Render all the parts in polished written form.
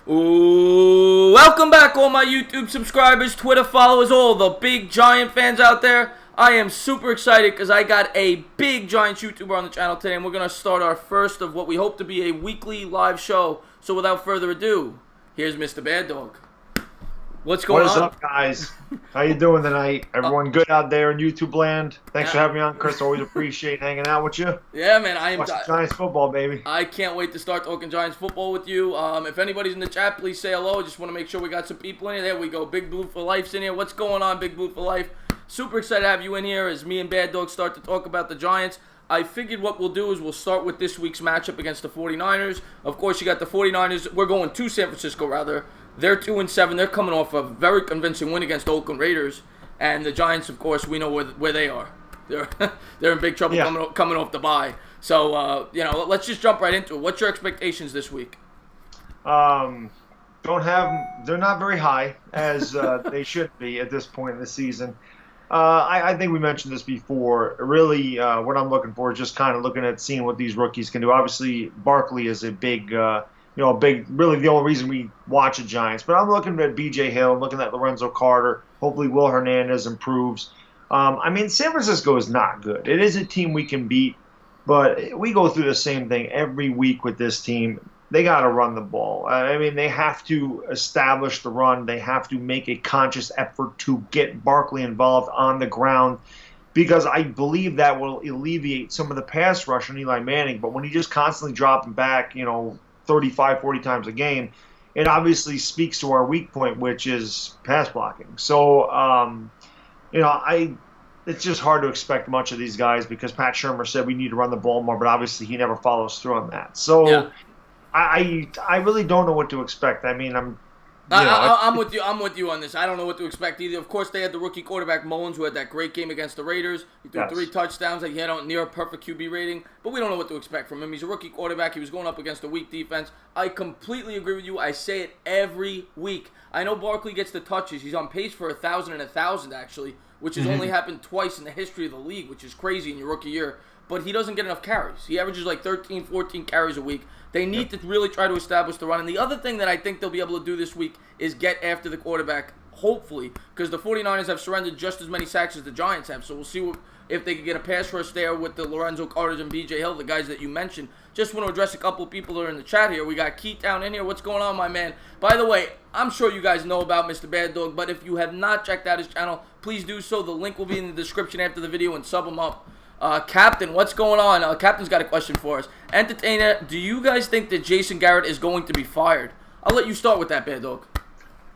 Ooh, welcome back, all my YouTube subscribers, Twitter followers, all the big Giant fans out there. I am super excited because I got a big Giants YouTuber on the channel today, and we're going to start our first of what we hope to be a weekly live show. So without further ado, here's Mr. Baddog. What's going on? What is up, guys? How you doing tonight? Everyone good out there in YouTube land? Thanks for having me on, Chris. Always appreciate hanging out with you. Yeah, man. I am watching Giants football, baby. I can't wait to start talking Giants football with you. If anybody's in the chat, please say hello. Just want to make sure we got some people in here. There we go. Big Blue for Life's in here. What's going on, Big Blue for Life? Super excited to have you in here as me and Bad Dog start to talk about the Giants. I figured what we'll do is we'll start with this week's matchup against the 49ers. Of course, you got the 49ers. We're going to San Francisco, rather. They're 2-7. They're coming off a very convincing win against the Oakland Raiders. And the Giants, of course, we know where they are. They're in big trouble coming off the bye. So, let's just jump right into it. What's your expectations this week? They're not very high, as they should be at this point in the season. I think we mentioned this before. Really, what I'm looking for is just kind of looking at seeing what these rookies can do. Obviously, Barkley is a big, really the only reason we watch the Giants. But I'm looking at B.J. Hill, looking at Lorenzo Carter. Hopefully, Will Hernandez improves. San Francisco is not good. It is a team we can beat, but we go through the same thing every week with this team. They got to run the ball. They have to establish the run. They have to make a conscious effort to get Barkley involved on the ground, because I believe that will alleviate some of the pass rush on Eli Manning. But when he just constantly dropping back, 35, 40 times a game, it obviously speaks to our weak point, which is pass blocking. So, it's just hard to expect much of these guys because Pat Shurmur said we need to run the ball more, but obviously he never follows through on that. So. Yeah. I really don't know what to expect. I'm with you. I'm with you on this. I don't know what to expect either. Of course, they had the rookie quarterback Mullins, who had that great game against the Raiders. He threw 3 touchdowns. He had a near perfect QB rating, but we don't know what to expect from him. He's a rookie quarterback. He was going up against a weak defense. I completely agree with you. I say it every week. I know Barkley gets the touches. He's on pace for 1,000 and 1,000 actually, which has only happened twice in the history of the league, which is crazy in your rookie year. But he doesn't get enough carries. He averages like 13, 14 carries a week. They need to really try to establish the run. And the other thing that I think they'll be able to do this week is get after the quarterback, hopefully, because the 49ers have surrendered just as many sacks as the Giants have. So we'll see if they can get a pass rush there with the Lorenzo Carter and B.J. Hill, the guys that you mentioned. Just want to address a couple of people that are in the chat here. We got Keith down in here. What's going on, my man? By the way, I'm sure you guys know about Mr. Bad Dog, but if you have not checked out his channel, please do so. The link will be in the description after the video, and sub him up. Captain, what's going on? Captain's got a question for us. Entertainah, do you guys think that Jason Garrett is going to be fired? I'll let you start with that, Bad Dog.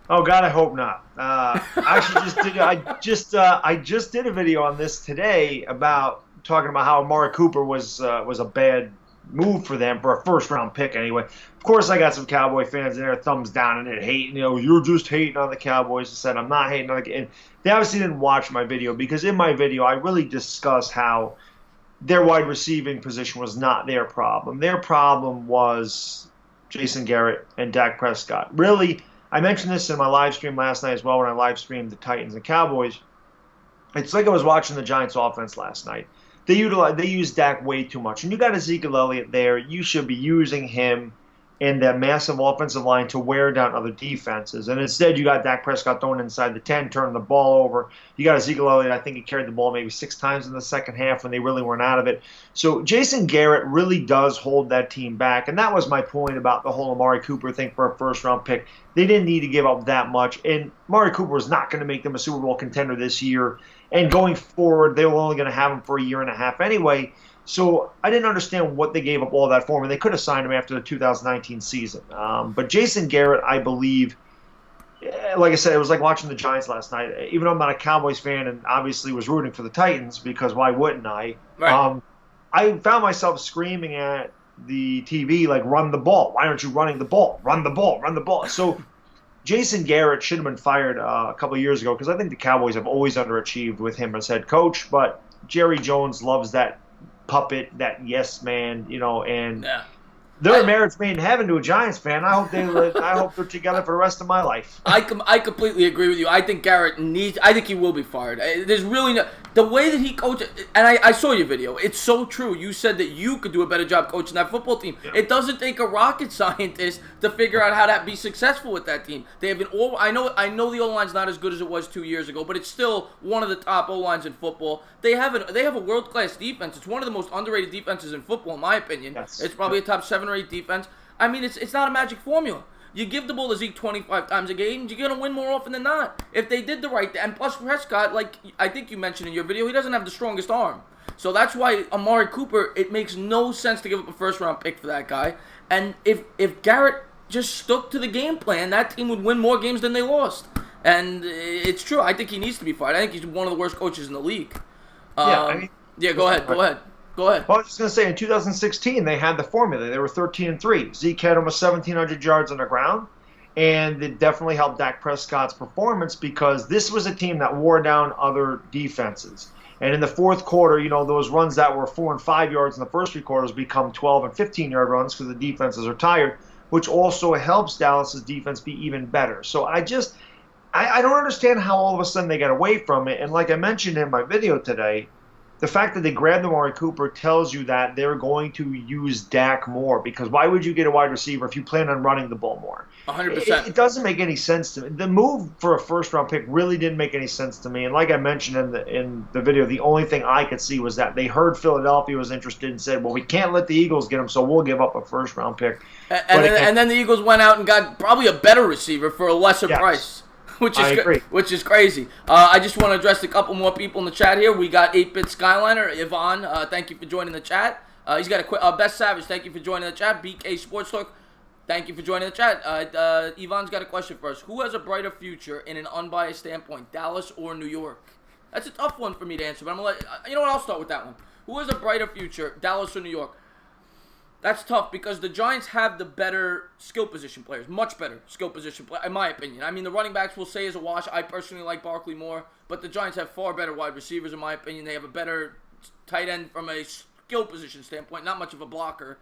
Oh God, I hope not. I just did a video on this today about talking about how Amari Cooper was a bad move for them for a first-round pick anyway. Of course, I got some Cowboy fans in there, thumbs down and it, hating. You're just hating on the Cowboys. I said I'm not hating on the. And they obviously didn't watch my video because in my video I really discussed how their wide receiving position was not their problem. Their problem was Jason Garrett and Dak Prescott. Really, I mentioned this in my live stream last night as well when I live streamed the Titans and Cowboys. It's like I was watching the Giants offense last night. They use Dak way too much. And you got Ezekiel Elliott there. You should be using him in that massive offensive line to wear down other defenses. And instead, you got Dak Prescott throwing inside the 10, turning the ball over. You got Ezekiel Elliott, I think he carried the ball maybe 6 times in the second half when they really weren't out of it. So Jason Garrett really does hold that team back. And that was my point about the whole Amari Cooper thing for a first-round pick. They didn't need to give up that much. And Amari Cooper was not going to make them a Super Bowl contender this year. And going forward, they were only going to have him for a year and a half anyway. So I didn't understand what they gave up all that for. And they could have signed him after the 2019 season. But Jason Garrett, I believe, like I said, it was like watching the Giants last night. Even though I'm not a Cowboys fan and obviously was rooting for the Titans, because why wouldn't I? Right. I found myself screaming at the TV, like, run the ball. Why aren't you running the ball? Run the ball, run the ball. So Jason Garrett should have been fired a couple of years ago because I think the Cowboys have always underachieved with him as head coach. But Jerry Jones loves that puppet, that yes man, and They're a marriage made in heaven to a Giants fan. I hope they're together for the rest of my life. I completely agree with you. I think Garrett I think he will be fired. There's really no, the way that he coaches, and I saw your video. It's so true. You said that you could do a better job coaching that football team. Yeah. It doesn't take a rocket scientist to figure out how to be successful with that team. They have I know the O-line's not as good as it was 2 years ago, but it's still one of the top O-lines in football. They have a world-class defense. It's one of the most underrated defenses in football, in my opinion. Yes. It's probably a top 7 or 8 defense. I mean, it's not a magic formula. You give the ball to Zeke 25 times a game, you're going to win more often than not. If they did the right thing. And plus Prescott, like I think you mentioned in your video, he doesn't have the strongest arm. So that's why Amari Cooper, it makes no sense to give up a first-round pick for that guy. And if Garrett just stuck to the game plan, that team would win more games than they lost. And it's true. I think he needs to be fired. I think he's one of the worst coaches in the league. Go ahead. Go ahead. Well, I was just going to say, in 2016, they had the formula. They were 13-3. Zeke had almost 1,700 yards on the ground, and it definitely helped Dak Prescott's performance because this was a team that wore down other defenses. And in the fourth quarter, those runs that were 4 and 5 yards in the first 3 quarters become 12 and 15-yard runs because the defenses are tired, which also helps Dallas's defense be even better. So I don't understand how all of a sudden they got away from it. And like I mentioned in my video today, the fact that they grabbed Amari Cooper tells you that they're going to use Dak more because why would you get a wide receiver if you plan on running the ball more? 100%. It doesn't make any sense to me. The move for a first-round pick really didn't make any sense to me. And like I mentioned in the video, the only thing I could see was that they heard Philadelphia was interested and said, well, we can't let the Eagles get him, so we'll give up a first-round pick. And then the Eagles went out and got probably a better receiver for a lesser price. Which is crazy. I just want to address a couple more people in the chat here. We got 8-Bit Skyliner, Yvonne. Thank you for joining the chat. He's got a Best Savage. Thank you for joining the chat. BK Sports Talk. Thank you for joining the chat. Yvonne's got a question for us. Who has a brighter future in an unbiased standpoint, Dallas or New York? That's a tough one for me to answer, but I'm gonna you know what? I'll start with that one. Who has a brighter future, Dallas or New York? That's tough because the Giants have the better skill position players, much better skill position players, in my opinion. I mean, the running backs will say is a wash. I personally like Barkley more, but the Giants have far better wide receivers, in my opinion. They have a better tight end from a skill position standpoint, not much of a blocker.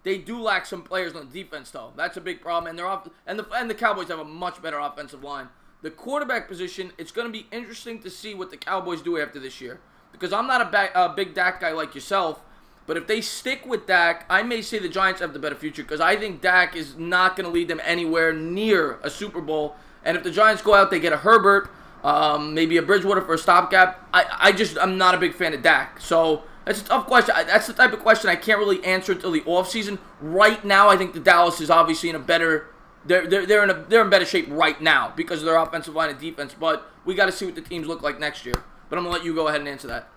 They do lack some players on the defense, though. That's a big problem, and the Cowboys have a much better offensive line. The quarterback position, it's going to be interesting to see what the Cowboys do after this year because I'm not a big Dak guy like yourself. But if they stick with Dak, I may say the Giants have the better future because I think Dak is not going to lead them anywhere near a Super Bowl. And if the Giants go out, they get a Herbert, maybe a Bridgewater for a stopgap. I'm not a big fan of Dak. So that's a tough question. That's the type of question I can't really answer until the offseason. Right now, I think the Dallas is obviously in a better. They're in better shape right now because of their offensive line and defense. But we got to see what the teams look like next year. But I'm gonna let you go ahead and answer that.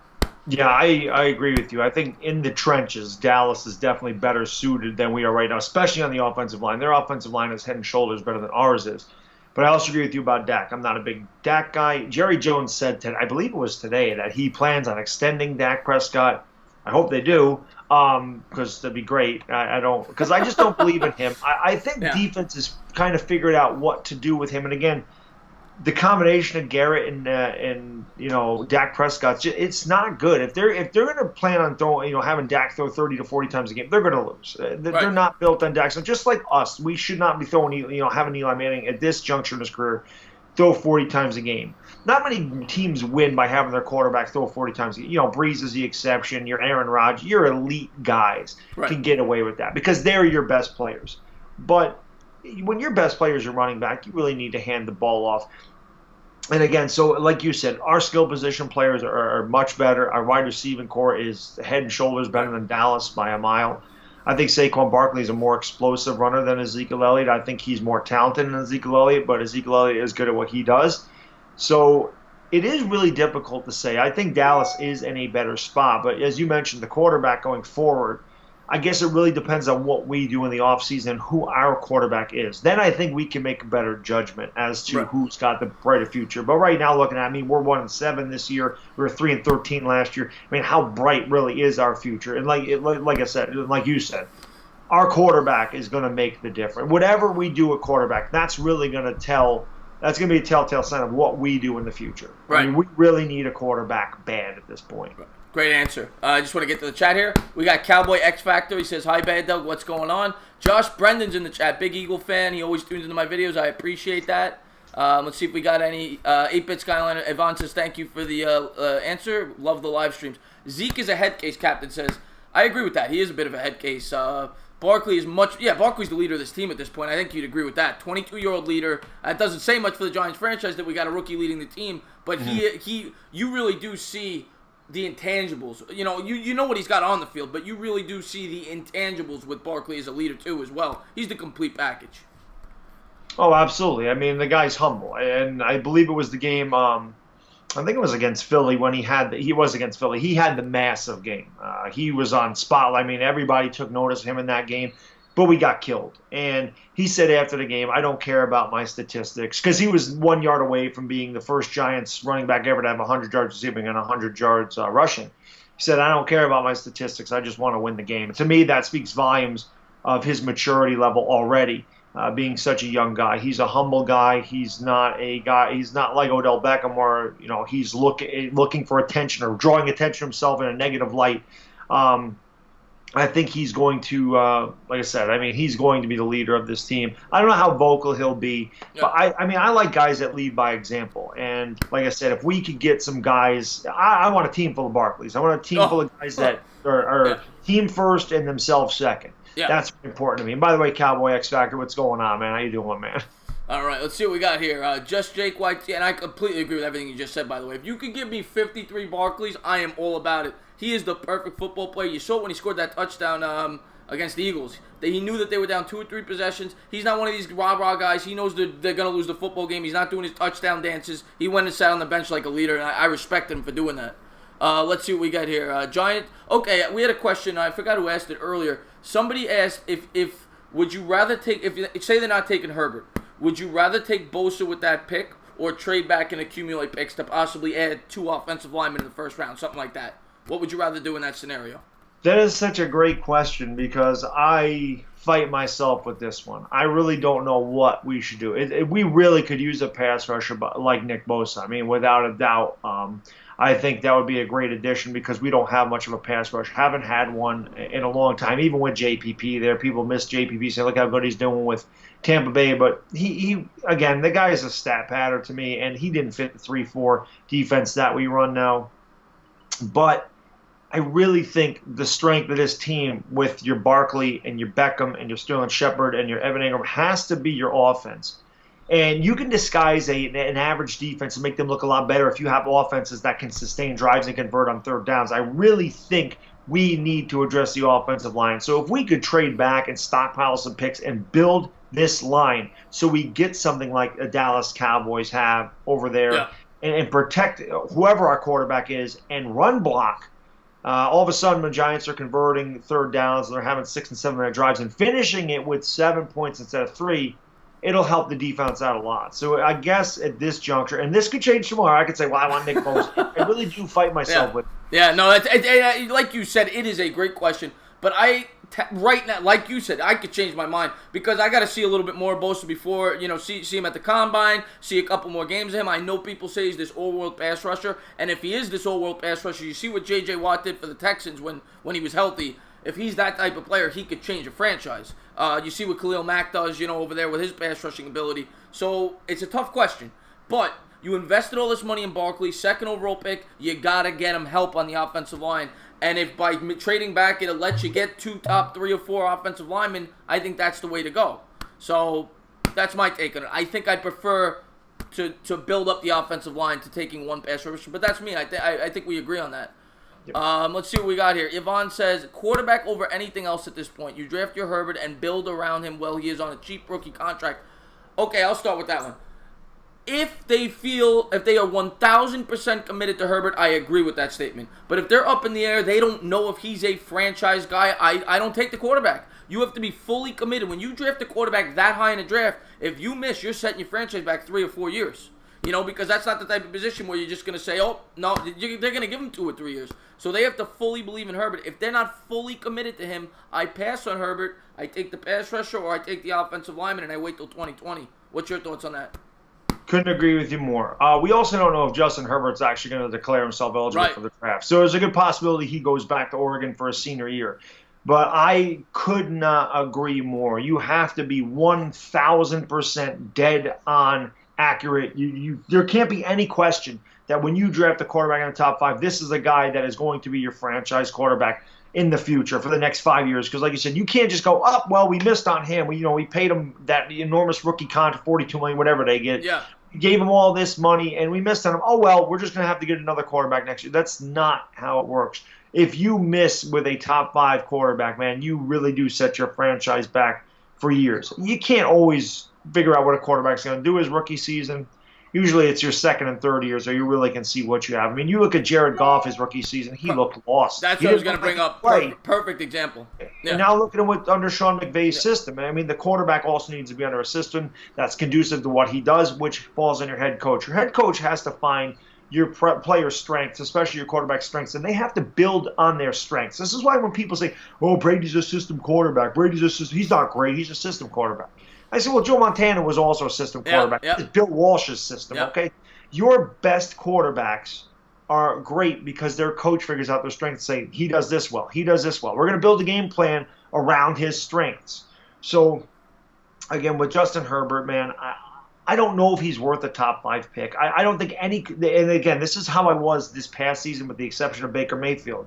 Yeah, I agree with you. I think in the trenches, Dallas is definitely better suited than we are right now, especially on the offensive line. Their offensive line is head and shoulders better than ours is. But I also agree with you about Dak. I'm not a big Dak guy. Jerry Jones said, I believe it was today, that he plans on extending Dak Prescott. I hope they do, because that'd be great. Because I just don't believe in him. I think defense has kind of figured out what to do with him. And again, the combination of Garrett and Dak Prescott, it's not good. If they're going to plan on throwing, having Dak throw 30 to 40 times a game, they're going to lose. They're not built on Dak. So just like us, we should not be throwing, having Eli Manning at this juncture in his career throw 40 times a game. Not many teams win by having their quarterback throw 40 times a game. Breeze is the exception. Your Aaron Rodgers, your elite guys can get away with that because they're your best players. But when your best players are running back, you really need to hand the ball off. And again, so like you said, our skill position players are much better. Our wide receiving core is head and shoulders better than Dallas by a mile. I think Saquon Barkley is a more explosive runner than Ezekiel Elliott. I think he's more talented than Ezekiel Elliott, but Ezekiel Elliott is good at what he does. So it is really difficult to say. I think Dallas is in a better spot. But as you mentioned, the quarterback going forward, I guess it really depends on what we do in the offseason and who our quarterback is. Then I think we can make a better judgment as to who's got the brighter future. But right now, looking at we're 1-7 this year. We were 3-13 last year. I mean, how bright really is our future? And like I said, like you said, our quarterback is going to make the difference. Whatever we do at quarterback, that's really going to tell. That's going to be a telltale sign of what we do in the future. Right. I mean, we really need a quarterback bad at this point. Great answer. I just want to get to the chat here. We got Cowboy X Factor. He says, hi, Baddog. What's going on? Josh Brendan's in the chat. Big Eagle fan. He always tunes into my videos. I appreciate that. Let's see if we got any 8-Bit Skyliner. Yvonne says, thank you for the answer. Love the live streams. Zeke is a head case, Captain says. I agree with that. He is a bit of a head case. Barkley is Barkley's the leader of this team at this point. I think you'd agree with that. 22-year-old leader. It doesn't say much for the Giants franchise that we got a rookie leading the team, but you really do see the intangibles. You know what he's got on the field, but you really do see the intangibles with Barkley as a leader too as well. He's the complete package. Oh, absolutely. I mean, the guy's humble, and I believe it was the game. I think it was against Philly when he was against Philly. He had the massive game. He was on spotlight. I mean, everybody took notice of him in that game, but we got killed. And he said after the game, I don't care about my statistics, because he was 1 yard away from being the first Giants running back ever to have 100 yards receiving and 100 yards rushing. He said, I don't care about my statistics. I just want to win the game. And to me, that speaks volumes of his maturity level already. Being such a young guy, he's a humble guy. He's not a guy. He's not like Odell Beckham, where he's looking for attention or drawing attention to himself in a negative light. I think he's going to, like I said, he's going to be the leader of this team. I don't know how vocal he'll be, but I like guys that lead by example. And like I said, if we could get some guys, I want a team full of Barkleys. I want a team full of guys that are team first and themselves second. Yeah. That's important to me. And by the way, Cowboy X Factor, what's going on, man? How you doing, man? All right, let's see what we got here. Just Jake White, and I completely agree with everything you just said, by the way. If you could give me 53 Barkleys, I am all about it. He is the perfect football player. You saw it when he scored that touchdown against the Eagles. He knew that they were down 2 or 3 possessions. He's not one of these rah-rah guys. He knows they're going to lose the football game. He's not doing his touchdown dances. He went and sat on the bench like a leader, and I respect him for doing that. Let's see what we got here. Giant. Okay, we had a question. I forgot who asked it earlier. Somebody asked if would you rather take, say they're not taking Herbert, would you rather take Bosa with that pick or trade back and accumulate picks to possibly add 2 offensive linemen in the first round, something like that? What would you rather do in that scenario? That is such a great question, because I fight myself with this one. I really don't know what we should do. We really could use a pass rusher like Nick Bosa. I mean, without a doubt. I think that would be a great addition, because we don't have much of a pass rush. Haven't had one in a long time, even with JPP there. People miss JPP, say, look how good he's doing with Tampa Bay. But he again, the guy is a stat pattern to me, and he didn't fit the 3-4 defense that we run now. But I really think the strength of this team with your Barkley and your Beckham and your Sterling Shepard and your Evan Ingram has to be your offense. And you can disguise an average defense and make them look a lot better if you have offenses that can sustain drives and convert on third downs. I really think we need to address the offensive line. So if we could trade back and stockpile some picks and build this line so we get something like the Dallas Cowboys have over there, and protect whoever our quarterback is and run block, all of a sudden the Giants are converting third downs and they're having 6 and 7 minute drives and finishing it with 7 points instead of 3. It'll help the defense out a lot. So I guess at this juncture, and this could change tomorrow, I could say, well, I want Nick Bosa. I really do fight myself with it. Yeah, no, like you said, it is a great question. But right now, like you said, I could change my mind, because I got to see a little bit more of Bosa before, see him at the Combine, see a couple more games of him. I know people say he's this all-world pass rusher, and if he is this all-world pass rusher, you see what J.J. Watt did for the Texans when he was healthy. If he's that type of player, he could change a franchise. You see what Khalil Mack does, over there with his pass rushing ability. So it's a tough question. But you invested all this money in Barkley, 2nd overall pick. You got to get him help on the offensive line. And if by trading back it'll let you get 2 top 3 or 4 offensive linemen, I think that's the way to go. So that's my take on it. I think I prefer to build up the offensive line to taking 1 pass rusher. But that's me. I think we agree on that. Yep. Let's see what we got here. Yvonne says, quarterback over anything else at this point. You draft your Herbert and build around him while he is on a cheap rookie contract. Okay, I'll start with that one. If they are 1,000% committed to Herbert, I agree with that statement. But if they're up in the air, they don't know if he's a franchise guy, I don't take the quarterback. You have to be fully committed. When you draft a quarterback that high in a draft, if you miss, you're setting your franchise back 3 or 4 years. Because that's not the type of position where you're just going to say, oh, no, they're going to give him 2 or 3 years. So they have to fully believe in Herbert. If they're not fully committed to him, I pass on Herbert, I take the pass rusher, or I take the offensive lineman, and I wait till 2020. What's your thoughts on that? Couldn't agree with you more. We also don't know if Justin Herbert's actually going to declare himself eligible Right. for the draft. So there's a good possibility he goes back to Oregon for his senior year. But I could not agree more. You have to be 1,000% dead on accurate. There can't be any question that when you draft a quarterback in the top 5, this is a guy that is going to be your franchise quarterback in the future for the next 5 years. Because like you said, you can't just go, oh, well, we missed on him. We paid him that enormous rookie contract, $42 million, whatever they get. Yeah. Gave him all this money, and we missed on him. Oh, well, we're just going to have to get another quarterback next year. That's not how it works. If you miss with a top 5 quarterback, man, you really do set your franchise back for years. You can't always figure out what a quarterback's going to do his rookie season. Usually it's your second and third years, so you really can see what you have. I mean, you look at Jared Goff his rookie season; he looked lost. That's what I was going to bring up. Perfect example. Yeah. And now look at him under Sean McVay's system. I mean, the quarterback also needs to be under a system that's conducive to what he does, which falls on your head coach. Your head coach has to find your player's strengths, especially your quarterback's strengths, and they have to build on their strengths. This is why when people say, "Oh, Brady's a system quarterback," he's not great. He's a system quarterback. I said, well, Joe Montana was also a system quarterback. Yep. It's Bill Walsh's system, okay? Your best quarterbacks are great because their coach figures out their strengths, saying, he does this well, he does this well. We're going to build a game plan around his strengths. So, again, with Justin Herbert, man, I don't know if he's worth a top 5 pick. I don't think any – and, again, this is how I was this past season with the exception of Baker Mayfield.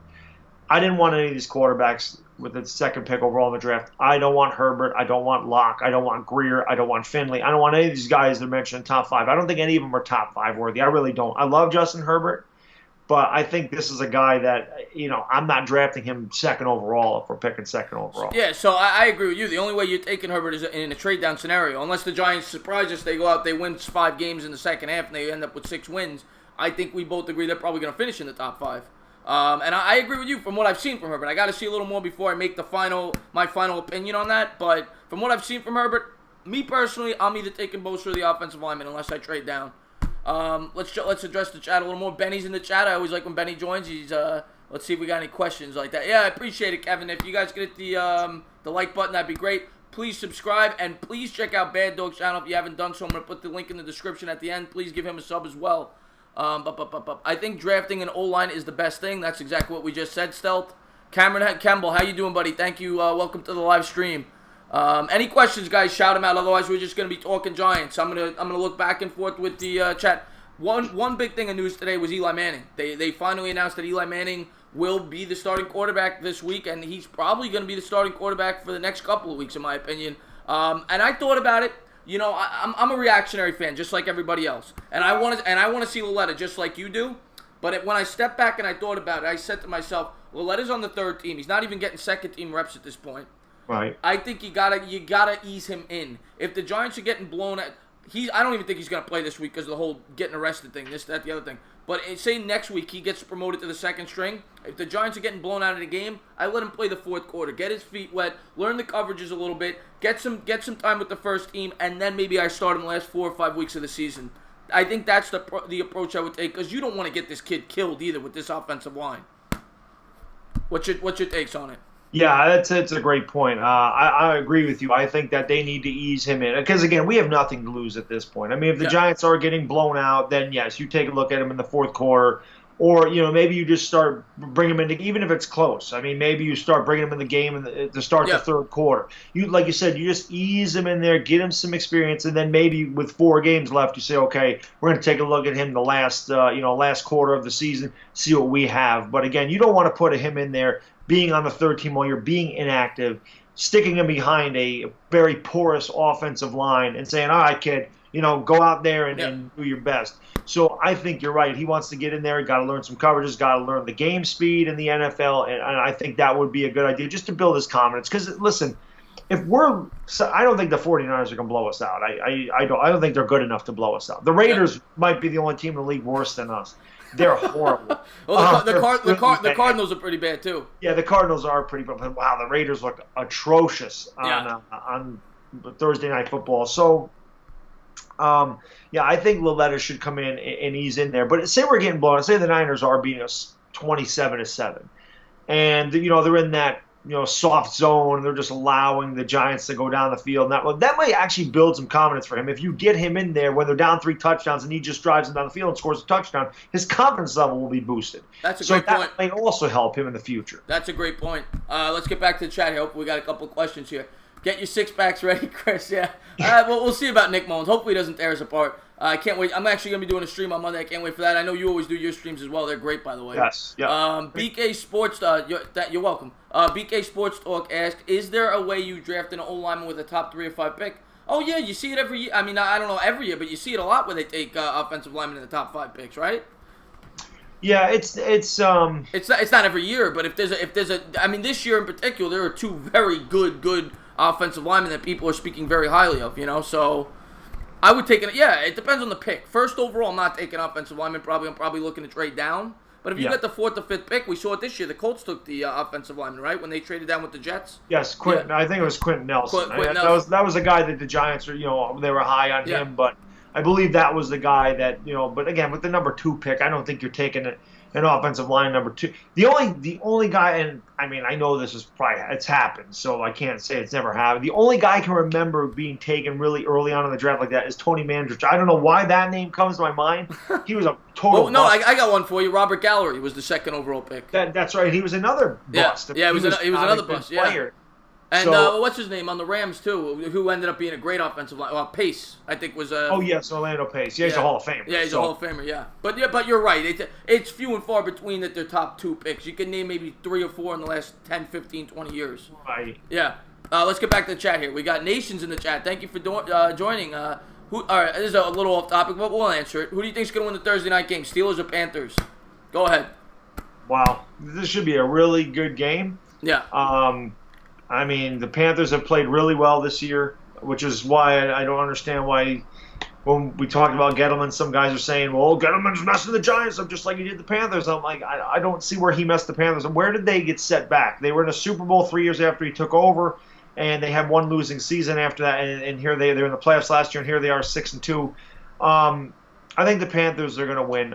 I didn't want any of these quarterbacks with the second pick overall in the draft. I don't want Herbert. I don't want Locke. I don't want Greer. I don't want Finley. I don't want any of these guys that are mentioned in top 5. I don't think any of them are top 5 worthy. I really don't. I love Justin Herbert, but I think this is a guy that, I'm not drafting him second overall if we're picking second overall. Yeah, so I agree with you. The only way you're taking Herbert is in a trade-down scenario. Unless the Giants surprise us, they go out, they win 5 games in the second half, and they end up with 6 wins. I think we both agree they're probably going to finish in the top 5. And I agree with you from what I've seen from Herbert. I got to see a little more before I make my final opinion on that. But from what I've seen from Herbert, me personally, I'm either taking Bosa or the offensive lineman unless I trade down. Let's address the chat a little more. Benny's in the chat. I always like when Benny joins. He's let's see if we got any questions like that. Yeah, I appreciate it, Kevin. If you guys could hit the like button, that'd be great. Please subscribe and please check out Baddog's channel if you haven't done so. I'm gonna put the link in the description at the end. Please give him a sub as well. I think drafting an O-line is the best thing. That's exactly what we just said, Stealth. Cameron Campbell, how you doing, buddy? Thank you. Welcome to the live stream. Any questions, guys? Shout them out. Otherwise, we're just gonna be talking Giants. I'm gonna look back and forth with the chat. One big thing of news today was Eli Manning. They finally announced that Eli Manning will be the starting quarterback this week, and he's probably gonna be the starting quarterback for the next couple of weeks, in my opinion. And I thought about it. I'm a reactionary fan, just like everybody else, and I want to see Loletta just like you do. But when I stepped back and I thought about it, I said to myself, Loletta's on the 3rd team. He's not even getting second team reps at this point. Right. I think you gotta ease him in. If the Giants are getting blown at, I don't even think he's gonna play this week because of the whole getting arrested thing, this, that, the other thing. But say next week he gets promoted to the second string. If the Giants are getting blown out of the game, I let him play the 4th quarter, get his feet wet, learn the coverages a little bit, get some time with the first team, and then maybe I start him the last 4 or 5 weeks of the season. I think that's the approach I would take because you don't want to get this kid killed either with this offensive line. What's your takes on it? Yeah, it's a great point. I agree with you. I think that they need to ease him in because, again, we have nothing to lose at this point. I mean, if the Giants are getting blown out, then, yes, you take a look at him in the 4th quarter. Or, maybe you just start bringing him in, even if it's close. I mean, maybe you start bringing him in the game to start the 3rd quarter. Like you said, you just ease him in there, get him some experience, and then maybe with 4 games left, you say, okay, we're going to take a look at him the last quarter of the season, see what we have. But, again, you don't want to put him in there being on the 3rd team while you're being inactive, sticking him behind a very porous offensive line and saying, all right, kid, go out there and do your best. So I think you're right. He wants to get in there. He got to learn some coverages, got to learn the game speed in the NFL, and I think that would be a good idea just to build his confidence. Because, listen, I don't think the 49ers are going to blow us out. I don't think they're good enough to blow us out. The Raiders might be the only team in the league worse than us. They're horrible. Well, the Cardinals are pretty bad too. Yeah, the Cardinals are pretty bad. Wow, the Raiders look atrocious on Thursday Night Football. So, I think Loletta should come in and ease in there. But say we're getting blown out. Say the Niners are beating us 27-7, and they're in that soft zone. They're just allowing the Giants to go down the field. And that might actually build some confidence for him. If you get him in there when they're down 3 touchdowns and he just drives them down the field and scores a touchdown, his confidence level will be boosted. That's a great point. So that might also help him in the future. That's a great point. Let's get back to the chat here. Hopefully we got a couple of questions here. Get your 6-packs ready, Chris. Yeah. We'll see about Nick Mullins. Hopefully he doesn't tear us apart. I can't wait. I'm actually going to be doing a stream on Monday. I can't wait for that. I know you always do your streams as well. They're great, by the way. Yes. Yeah. BK Sports, you're welcome. BK Sports Talk asked, is there a way you draft an O-lineman with a top 3 or 5 pick? Oh, yeah, you see it every year. I mean, I don't know every year, but you see it a lot where they take offensive linemen in the top 5 picks, right? Yeah, it's not every year, but if there's a I mean, this year in particular, there are 2 very good offensive linemen that people are speaking very highly of, so I would take it. Yeah, it depends on the pick. First overall, I'm not taking offensive lineman. I'm probably looking to trade down. But if you got the 4th or 5th pick, we saw it this year. The Colts took the offensive lineman, right, when they traded down with the Jets. Yes, Quentin. Yeah. I think it was Quentin Nelson. Nelson. That was a guy that the Giants were, they were high on him, but I believe that was the guy that, But again, with the number 2 pick, I don't think you're taking an offensive line number 2. The only guy, and I mean, I know this is it's happened, so I can't say it's never happened. The only guy I can remember being taken really early on in the draft like that is Tony Mandrich. I don't know why that name comes to my mind. He was a total. I got one for you. Robert Gallery was the 2nd overall pick. That's right. He was another bust. Yeah, he was another bust. Player. And what's his name on the Rams too? Who ended up being a great offensive line? Well, Pace, I think was. Oh yes, Orlando Pace. Yeah, he's a Hall of Famer. Yeah, he's a Hall of Famer. Yeah, but you're right. It's few and far between that they're top 2 picks. You can name maybe 3 or 4 in the last 10, 15, 20 years. Right. Yeah. Let's get back to the chat here. We got Nations in the chat. Thank you for joining. All right, this is a little off topic, but we'll answer it. Who do you think's gonna win the Thursday night game? Steelers or Panthers? Go ahead. Wow, this should be a really good game. Yeah. I mean, the Panthers have played really well this year, which is why I don't understand why when we talked about Gettleman, some guys are saying, well, Gettleman's messing the Giants up just like he did the Panthers. I'm like, I don't see where he messed the Panthers. And where did they get set back? They were in a Super Bowl 3 years after he took over, and they had 1 losing season after that. And here they're in the playoffs last year, and here they are 6-2. I think the Panthers are going to win.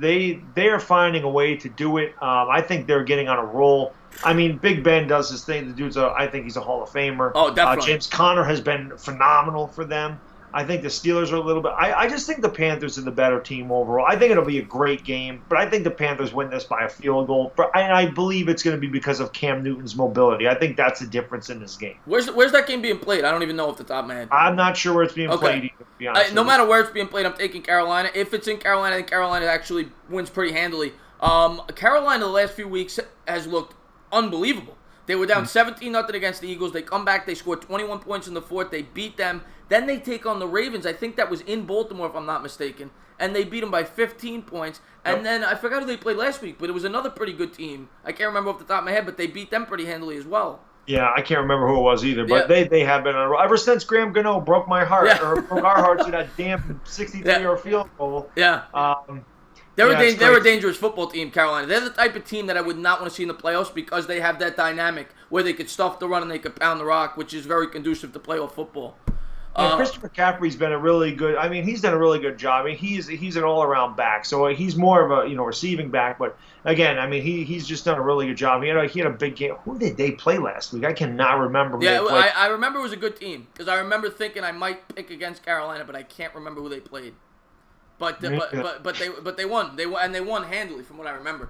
They are finding a way to do it. I think they're getting on a roll. I mean, Big Ben does his thing. The dude's I think he's a Hall of Famer. Oh, definitely. James Conner has been phenomenal for them. I think the Steelers are a little bit. I just think the Panthers are the better team overall. I think it'll be a great game, but I think the Panthers win this by a field goal. And I believe it's going to be because of Cam Newton's mobility. I think that's the difference in this game. Where's that game being played? I don't even know off the top of my head. I'm not sure where it's being played either, to be honest. No matter where it's being played, I'm taking Carolina. If it's in Carolina, I think Carolina actually wins pretty handily. Carolina the last few weeks has looked unbelievable. They were down 17-0 against the Eagles. They come back. They scored 21 points in the 4th. They beat them. Then they take on the Ravens. I think that was in Baltimore, if I'm not mistaken. And they beat them by 15 points. And then I forgot who they played last week, but it was another pretty good team. I can't remember off the top of my head, but they beat them pretty handily as well. Yeah, I can't remember who it was either, but they have been on a roll. Ever since Graham Gano broke my heart, or broke our hearts with that damn 63-yard field goal. Yeah. They're a dangerous football team, Carolina. They're the type of team that I would not want to see in the playoffs because they have that dynamic where they could stuff the run and they could pound the rock, which is very conducive to playoff football. Christopher McCaffrey's been a really good. I mean, he's done a really good job. I mean, he's an all-around back, so he's more of a receiving back. But again, I mean, he's just done a really good job. He had a big game. Who did they play last week? I cannot remember. I remember it was a good team because I remember thinking I might pick against Carolina, but I can't remember who they played. But they won. They won handily from what I remember.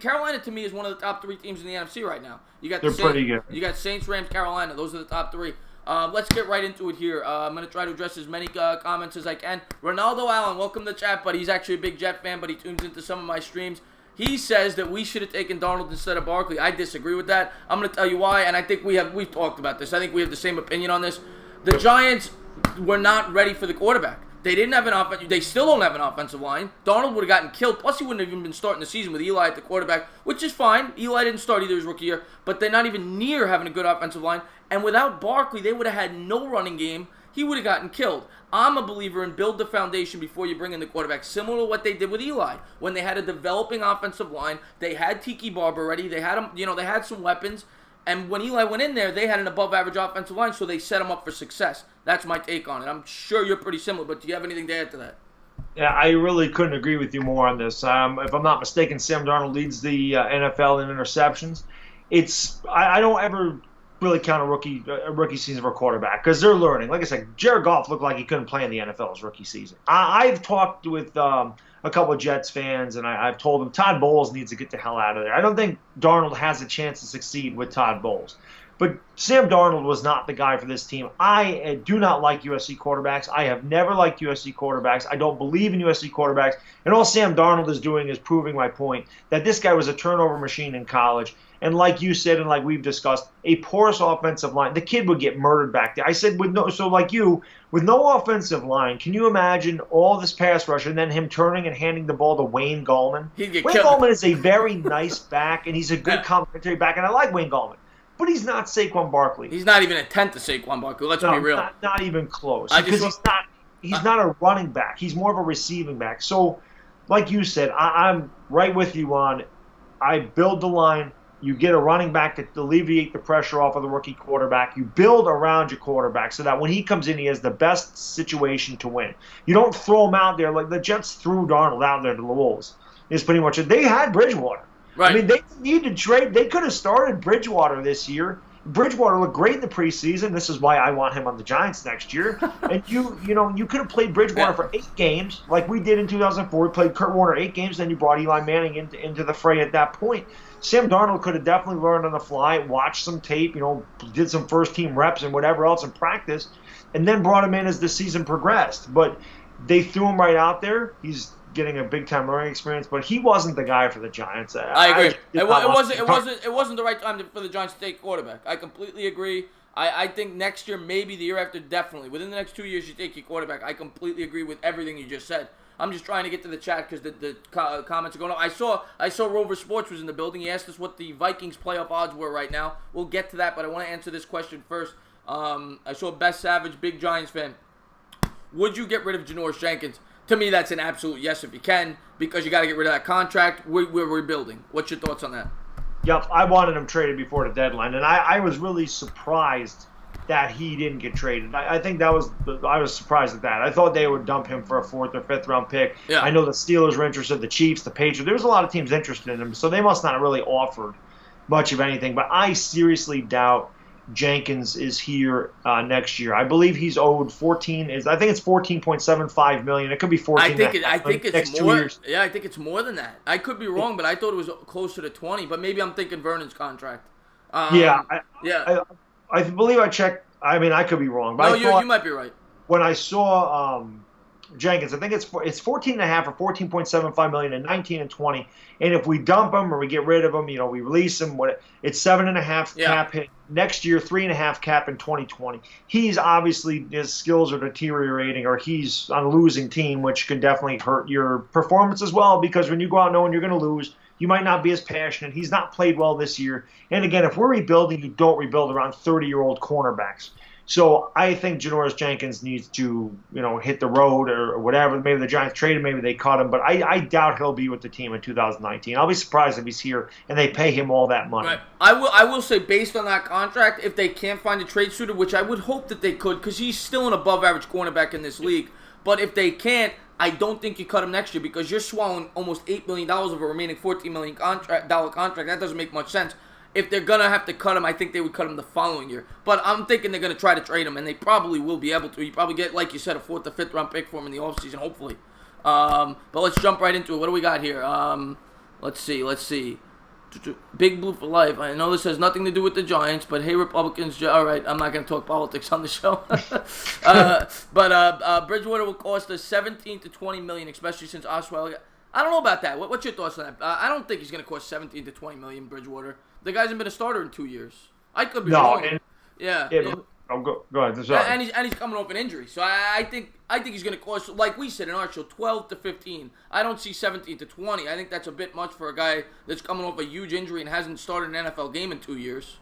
Carolina to me is one of the top 3 teams in the NFC right now. They're pretty good. You got Saints, Rams, Carolina. Those are the top 3. Let's get right into it here. I'm going to try to address as many comments as I can. Ronaldo Allen, welcome to the chat, buddy. He's actually a big Jet fan, but he tunes into some of my streams. He says that we should have taken Darnold instead of Barkley. I disagree with that. I'm going to tell you why, and I think we've talked about this. I think we have the same opinion on this. The Giants were not ready for the quarterback. They didn't have an offense. They still don't have an offensive line. Darnold would have gotten killed. Plus, he wouldn't have even been starting the season with Eli at the quarterback, which is fine. Eli didn't start either his rookie year, but they're not even near having a good offensive line. And without Barkley, they would have had no running game. He would have gotten killed. I'm a believer in build the foundation before you bring in the quarterback, similar to what they did with Eli. When they had a developing offensive line, they had Tiki Barber already. They had him, they had some weapons. And when Eli went in there, they had an above-average offensive line, so they set him up for success. That's my take on it. I'm sure you're pretty similar, but do you have anything to add to that? Yeah, I really couldn't agree with you more on this. If I'm not mistaken, Sam Darnold leads the NFL in interceptions. I don't ever really count a rookie season for a quarterback because they're learning. Like I said, Jared Goff looked like he couldn't play in the NFL's rookie season. I've talked with a couple of Jets fans, and I've told them Todd Bowles needs to get the hell out of there. I don't think Darnold has a chance to succeed with Todd Bowles. But Sam Darnold was not the guy for this team. I do not like USC quarterbacks. I have never liked USC quarterbacks. I don't believe in USC quarterbacks. And all Sam Darnold is doing is proving my point that this guy was a turnover machine in college. And like you said, and like we've discussed, a porous offensive line. The kid would get murdered back there. I said, with no offensive line, can you imagine all this pass rush and then him turning and handing the ball to Wayne Gallman? Wayne Gallman is a very nice back, and he's a good complementary back, and I like Wayne Gallman. But he's not Saquon Barkley. He's not even a tenth of Saquon Barkley. Let's be real. Not even close. Because he's not a running back. He's more of a receiving back. So, like you said, I'm right with you on. I build the line. You get a running back to alleviate the pressure off of the rookie quarterback. You build around your quarterback so that when he comes in, he has the best situation to win. You don't throw him out there like the Jets threw Darnold out there to the Wolves. It's pretty much it. They had Bridgewater. Right. I mean, they need to trade. They could have started Bridgewater this year. Bridgewater looked great in the preseason. This is why I want him on the Giants next year. And you could have played Bridgewater for 8 games like we did in 2004. We played Kurt Warner 8 games, then you brought Eli Manning into the fray at that point. Sam Darnold could have definitely learned on the fly, watched some tape, did some first-team reps and whatever else in practice, and then brought him in as the season progressed. But they threw him right out there. He's getting a big-time learning experience, but he wasn't the guy for the Giants. I agree. It wasn't the right time for the Giants to take quarterback. I completely agree. I think next year, maybe the year after, definitely. Within the next 2 years, you take your quarterback. I completely agree with everything you just said. I'm just trying to get to the chat because the comments are going on. I saw Rover Sports was in the building. He asked us what the Vikings playoff odds were right now. We'll get to that, but I want to answer this question first. I saw Best Savage, big Giants fan. Would you get rid of Janoris Jenkins? To me, that's an absolute yes if you can, because you got to get rid of that contract. We're rebuilding. What's your thoughts on that? Yep, I wanted him traded before the deadline, and I was really surprised that he didn't get traded. I think I was surprised at that. I thought they would dump him for a 4th or 5th round pick. Yeah. I know the Steelers were interested, the Chiefs, the Patriots. There was a lot of teams interested in him, so they must not have really offered much of anything. But I seriously doubt Jenkins is here next year. I believe he's owed I think it's $14.75 million. It could be 14. I think it's more. 2 years. Yeah, I think it's more than that. I could be wrong, but I thought it was closer to 20. But maybe I'm thinking Vernon's contract. I believe I checked. I mean, I could be wrong. But no, you might be right. When I saw Jenkins, I think it's 14.5 or 14.75 million in 19 and 20. And if we dump him or we get rid of him, we release him. It's 7.5 cap hit next year, 3.5 cap in 2020. He's obviously, his skills are deteriorating, or he's on a losing team, which can definitely hurt your performance as well. Because when you go out knowing you're going to lose, you might not be as passionate. He's not played well this year. And again, if we're rebuilding, you don't rebuild around 30-year-old cornerbacks. So I think Janoris Jenkins needs to, hit the road or whatever. Maybe the Giants trade him, maybe they cut him. But I doubt he'll be with the team in 2019. I'll be surprised if he's here and they pay him all that money. Right. I will say, based on that contract, if they can't find a trade suitor, which I would hope that they could, because he's still an above-average cornerback in this league. But if they can't, I don't think you cut him next year, because you're swallowing almost $8 million of a remaining $14 million contract. That doesn't make much sense. If they're going to have to cut him, I think they would cut him the following year. But I'm thinking they're going to try to trade him, and they probably will be able to. You probably get, like you said, a 4th or 5th round pick for him in the offseason, hopefully. But let's jump right into it. What do we got here? Let's see. Big Blue for life. I know this has nothing to do with the Giants, but hey, Republicans. All right, I'm not going to talk politics on the show. But Bridgewater will cost us 17 to 20 million, especially since Osweiler. I don't know about that. What's your thoughts on that? I don't think he's going to cost 17 to 20 million, Bridgewater. The guy hasn't been a starter in 2 years. I could be wrong. Go ahead. And he's coming off an injury. So I think he's going to cost, like we said in our show, 12 to 15. I don't see 17 to 20. I think that's a bit much for a guy that's coming off a huge injury and hasn't started an NFL game in 2 years.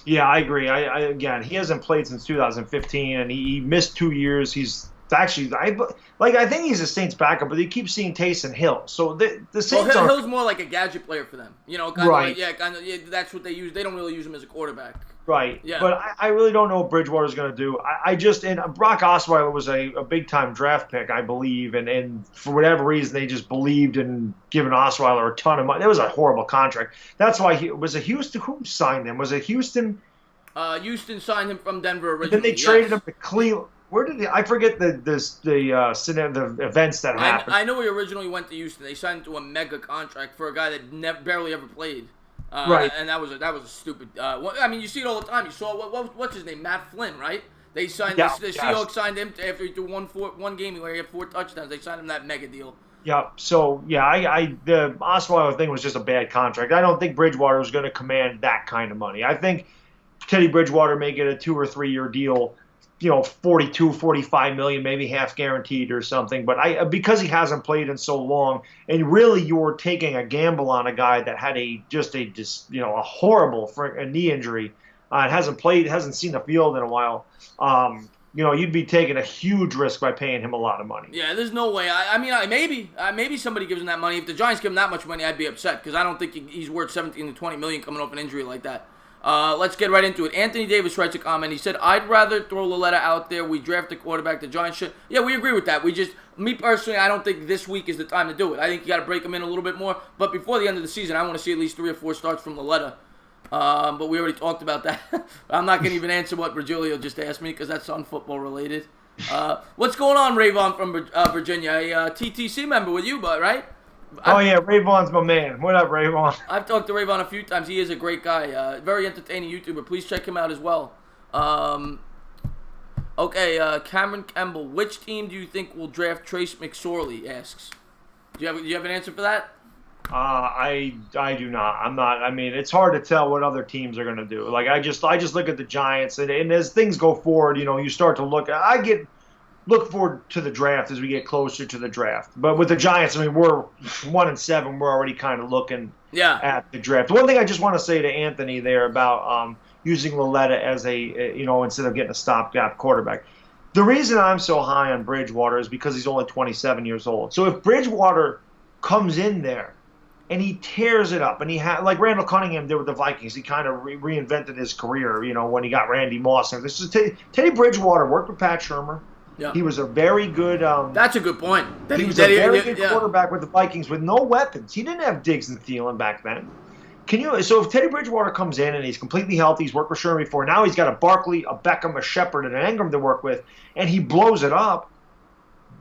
Yeah, I agree. Again, he hasn't played since 2015, and he missed 2 years. actually, I think he's a Saints backup, but they keep seeing Taysom Hill. So the Well, Saints are Hill's more like a gadget player for them. You know, kind of right. like, yeah, kind of. Yeah, that's what they use. They don't really use him as a quarterback. Right. Yeah. But I really don't know what Bridgewater's going to do. And Brock Osweiler was a big time draft pick, I believe. And for whatever reason, they just believed in giving Osweiler a ton of money. That was a horrible contract. That's why was it Houston? Who signed him? Was it Houston? Houston signed him from Denver originally. And then they traded him to Cleveland. Where did I forget the events that happened? I know he originally went to Houston. They signed him to a mega contract for a guy that barely ever played. Right. And that was a stupid. I mean, you see it all the time. You saw what's his name, Matt Flynn, right? They signed the Seahawks signed him after he threw one game where he had 4 touchdowns. They signed him that mega deal. Yeah. So yeah, the Osweiler thing was just a bad contract. I don't think Bridgewater was going to command that kind of money. I think Teddy Bridgewater may get a 2 or 3 year deal. 42, 45 million, maybe half guaranteed or something. But because he hasn't played in so long, and really you're taking a gamble on a guy that had a horrible knee injury, hasn't seen the field in a while. You'd be taking a huge risk by paying him a lot of money. Yeah, there's no way. Maybe somebody gives him that money. If the Giants give him that much money, I'd be upset because I don't think he's worth 17 to 20 million coming off an injury like that. Let's get right into it. Anthony Davis writes a comment. He said, I'd rather throw Loletta out there. We draft a quarterback. The Giants should. Yeah, we agree with that. Me personally, I don't think this week is the time to do it. I think you got to break him in a little bit more. But before the end of the season, I want to see at least 3 or 4 starts from Loletta. But we already talked about that. I'm not going to even answer what Virgilio just asked me because that's unfootball related. What's going on, Rayvon from Virginia? A TTC member with you, bud, right? Yeah, Rayvon's my man. What up, Rayvon? I've talked to Rayvon a few times. He is a great guy. Very entertaining YouTuber. Please check him out as well. Cameron Campbell. Which team do you think will draft Trace McSorley? Asks. Do you have an answer for that? I do not. I'm not. I mean, it's hard to tell what other teams are going to do. Like I just look at the Giants, and as things go forward, you start to look. Look forward to the draft as we get closer to the draft. But with the Giants, I mean, we're 1-7. We're already kind of looking at the draft. One thing I just want to say to Anthony there about using Loletta as instead of getting a stopgap quarterback. The reason I'm so high on Bridgewater is because he's only 27 years old. So if Bridgewater comes in there and he tears it up, and like Randall Cunningham did with the Vikings, he kind of reinvented his career, when he got Randy Moss. And this is Teddy Bridgewater worked with Pat Shurmur. Yeah. He was a very good. That's a good point. He was a very good quarterback with the Vikings with no weapons. He didn't have Diggs and Thielen back then. So if Teddy Bridgewater comes in and he's completely healthy, he's worked with Shurmur before. Now he's got a Barkley, a Beckham, a Shepard, and an Ingram to work with, and he blows it up.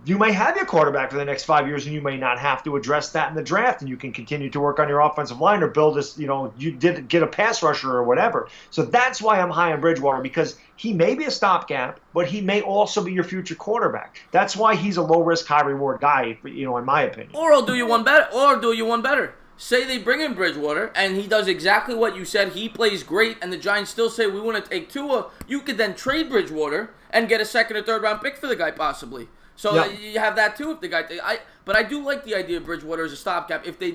You may have your quarterback for the next 5 years, and you may not have to address that in the draft, and you can continue to work on your offensive line or build this, you did get a pass rusher or whatever. So that's why I'm high on Bridgewater, because he may be a stopgap, but he may also be your future quarterback. That's why he's a low-risk, high-reward guy, in my opinion. Or I'll do you one better. Say they bring in Bridgewater, and he does exactly what you said. He plays great, and the Giants still say, we want to take Tua. You could then trade Bridgewater and get a 2nd or 3rd round pick for the guy, possibly. So you have that too if the guy. But I do like the idea of Bridgewater as a stopgap if they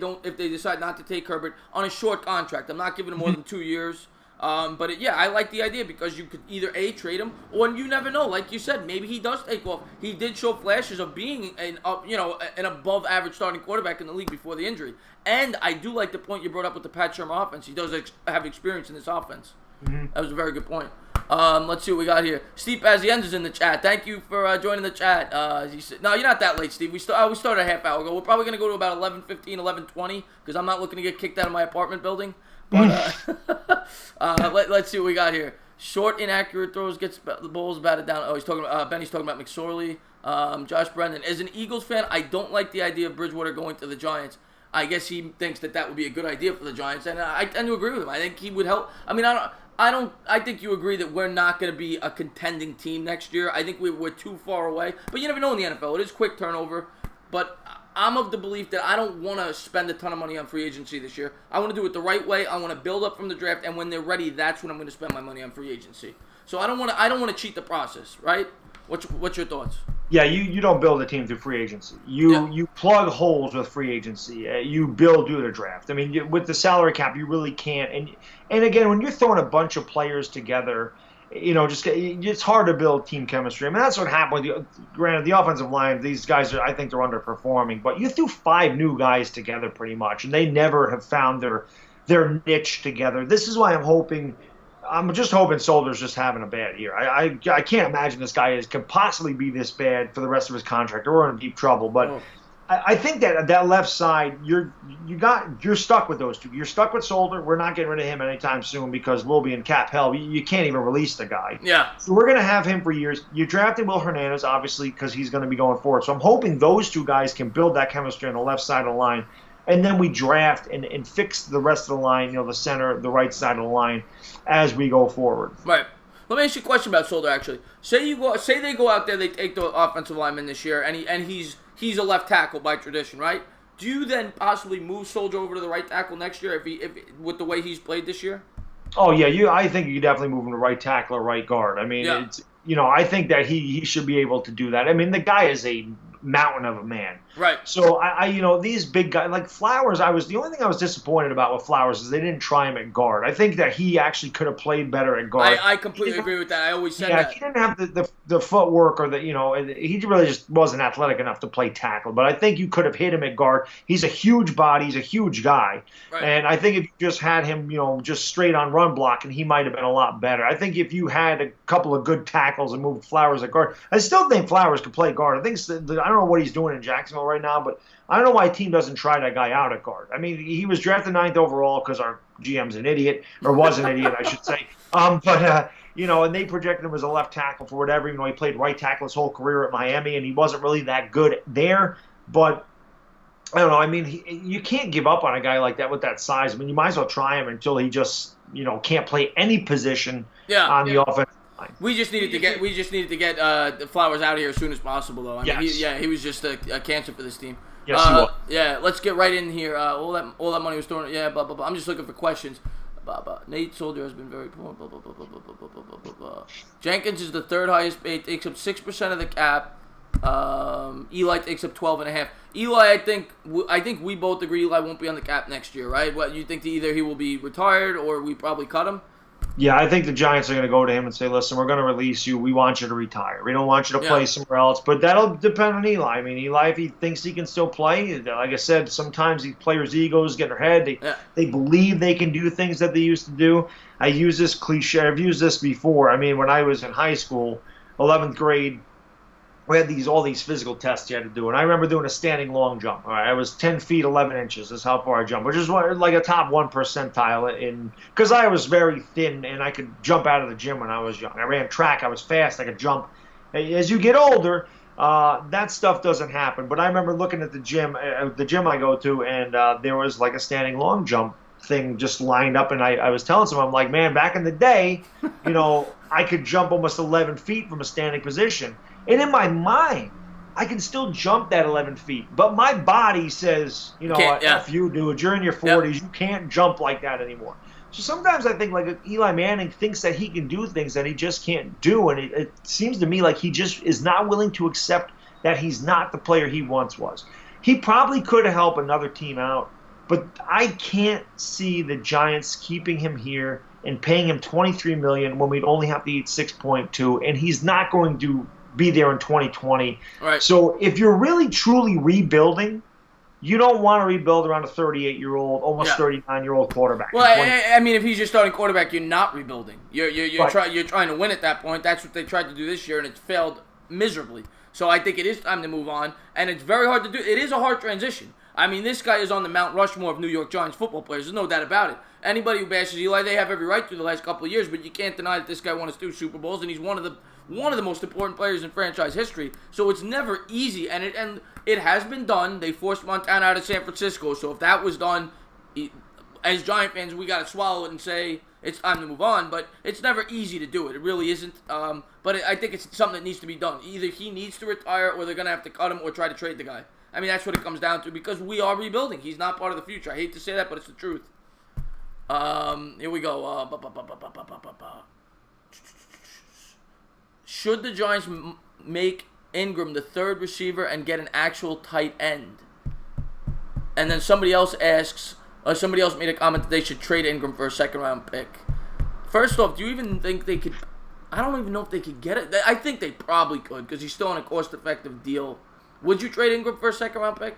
decide not to take Herbert on a short contract. I'm not giving him more than 2 years. I like the idea because you could either trade him, or you never know. Like you said, maybe he does take off. He did show flashes of being an above average starting quarterback in the league before the injury. And I do like the point you brought up with the Pat Shurmur offense. He does have experience in this offense. Mm-hmm. That was a very good point. Let's see what we got here. Steve Pazienza's in the chat. Thank you for joining the chat. He said, no, you're not that late, Steve. We started a half hour ago. We're probably going to go to about 11:15, 11:20 because I'm not looking to get kicked out of my apartment building. But let's see what we got here. Short, inaccurate throws, gets the balls batted down. Oh, Benny's talking about McSorley. Josh Brendan. As an Eagles fan, I don't like the idea of Bridgewater going to the Giants. I guess he thinks that would be a good idea for the Giants, and I tend to agree with him. I think he would help. I mean, I think you agree that we're not going to be a contending team next year. I think we're too far away. But you never know in the NFL. It is quick turnover. But I'm of the belief that I don't want to spend a ton of money on free agency this year. I want to do it the right way. I want to build up from the draft, and when they're ready, that's when I'm going to spend my money on free agency. So I don't want to cheat the process, right? What's your thoughts? Yeah, you don't build a team through free agency. You plug holes with free agency. You build through the draft. I mean, with the salary cap, you really can't. And again, when you're throwing a bunch of players together, it's hard to build team chemistry. I mean, that's what happened with granted, the offensive line, these guys I think they're underperforming, but you threw 5 new guys together pretty much, and they never have found their niche together. This is why I'm just hoping Solder's just having a bad year. I can't imagine this guy could possibly be this bad for the rest of his contract. We're in deep trouble, but I think that left side, you're stuck with those two. You're stuck with Solder. We're not getting rid of him anytime soon because we'll be in cap hell. You can't even release the guy. Yeah. So we're going to have him for years. You drafted Will Hernandez, obviously, because he's going to be going forward. So I'm hoping those two guys can build that chemistry on the left side of the line. And then we draft and fix the rest of the line, the center, the right side of the line as we go forward. Right. Let me ask you a question about Solder, actually. Say they go out there, they take the offensive lineman this year, and he's a left tackle by tradition, right? Do you then possibly move Solder over to the right tackle next year if with the way he's played this year? Oh yeah, I think you definitely move him to right tackle or right guard. I mean, I think that he should be able to do that. I mean, the guy is a mountain of a man. Right. So these big guys like Flowers, the only thing I was disappointed about with Flowers is they didn't try him at guard. I think that he actually could have played better at guard. I completely agree with that. I always said that. He didn't have the footwork or he really just wasn't athletic enough to play tackle. But I think you could have hit him at guard. He's a huge body. He's a huge guy. Right. And I think if you just had him, just straight on run blocking, he might have been a lot better. I think if you had a couple of good tackles and moved Flowers at guard, I still think Flowers could play guard. I don't know what he's doing in Jacksonville right now, but I don't know why a team doesn't try that guy out at guard. I mean, he was drafted 9th overall because our GM's an idiot, or was an idiot, I should say. And they projected him as a left tackle for whatever, even though he played right tackle his whole career at Miami, and he wasn't really that good there. But I don't know. I mean, you can't give up on a guy like that with that size. I mean, you might as well try him until he just, can't play any position on the offense. We just needed to get the Flowers out of here as soon as possible, though. I mean, he was just a cancer for this team. Yes, he was. Yeah, let's get right in here. All that money was thrown. Yeah, blah blah blah. I'm just looking for questions. Nate Solder has been very poor. Blah, blah, blah, blah, blah, blah, blah, blah, blah. Jenkins is the third highest paid. Takes up 6% of the cap. Eli takes up 12.5. Eli, I think we both agree Eli won't be on the cap next year, right? What you think? Either he will be retired or we probably cut him. Yeah, I think the Giants are going to go to him and say, listen, we're going to release you. We want you to retire. We don't want you to play somewhere else. But that'll depend on Eli. I mean, Eli, if he thinks he can still play, like I said, sometimes these players' egos get in their head. They believe they can do things that they used to do. I use this cliche. I've used this before. I mean, when I was in high school, 11th grade, we had all these physical tests you had to do. And I remember doing a standing long jump. All right, I was 10 feet, 11 inches. That's how far I jumped, which is like a top 1 percentile. Because I was very thin and I could jump out of the gym when I was young. I ran track. I was fast. I could jump. As you get older, that stuff doesn't happen. But I remember looking at the gym I go to, and there was like a standing long jump thing just lined up. And I was telling someone, I'm like, man, back in the day, I could jump almost 11 feet from a standing position. And in my mind, I can still jump that 11 feet. But my body says, F you, dude. You're in your 40s. Yep. You can't jump like that anymore. So sometimes I think like Eli Manning thinks that he can do things that he just can't do. And it seems to me like he just is not willing to accept that he's not the player he once was. He probably could have helped another team out. But I can't see the Giants keeping him here and paying him $23 million when we'd only have to eat 6.2. And he's not going to be there in 2020. Right. So if you're really truly rebuilding, you don't want to rebuild around a 38-year-old, almost 39-year-old quarterback. Well, I mean, if he's your starting quarterback, you're not rebuilding. You're trying to win at that point. That's what they tried to do this year, and it's failed miserably. So I think it is time to move on, and it's very hard to do. It is a hard transition. I mean, this guy is on the Mount Rushmore of New York Giants football players. There's no doubt about it. Anybody who bashes Eli, they have every right to the last couple of years, but you can't deny that this guy won us 2 Super Bowls, and he's one of the most important players in franchise history. So it's never easy, and it has been done. They forced Montana out of San Francisco, so if that was done, as Giant fans, we got to swallow it and say it's time to move on, but it's never easy to do it. It really isn't, but I think it's something that needs to be done. Either he needs to retire, or they're going to have to cut him or try to trade the guy. I mean, that's what it comes down to, because we are rebuilding. He's not part of the future. I hate to say that, but it's the truth. Here we go. Should the Giants make Ingram the third receiver and get an actual tight end? And then somebody else made a comment that they should trade Ingram for a second-round pick. First off, do you even think they could I don't even know if they could get it. I think they probably could because he's still on a cost-effective deal. Would you trade Ingram for a second-round pick?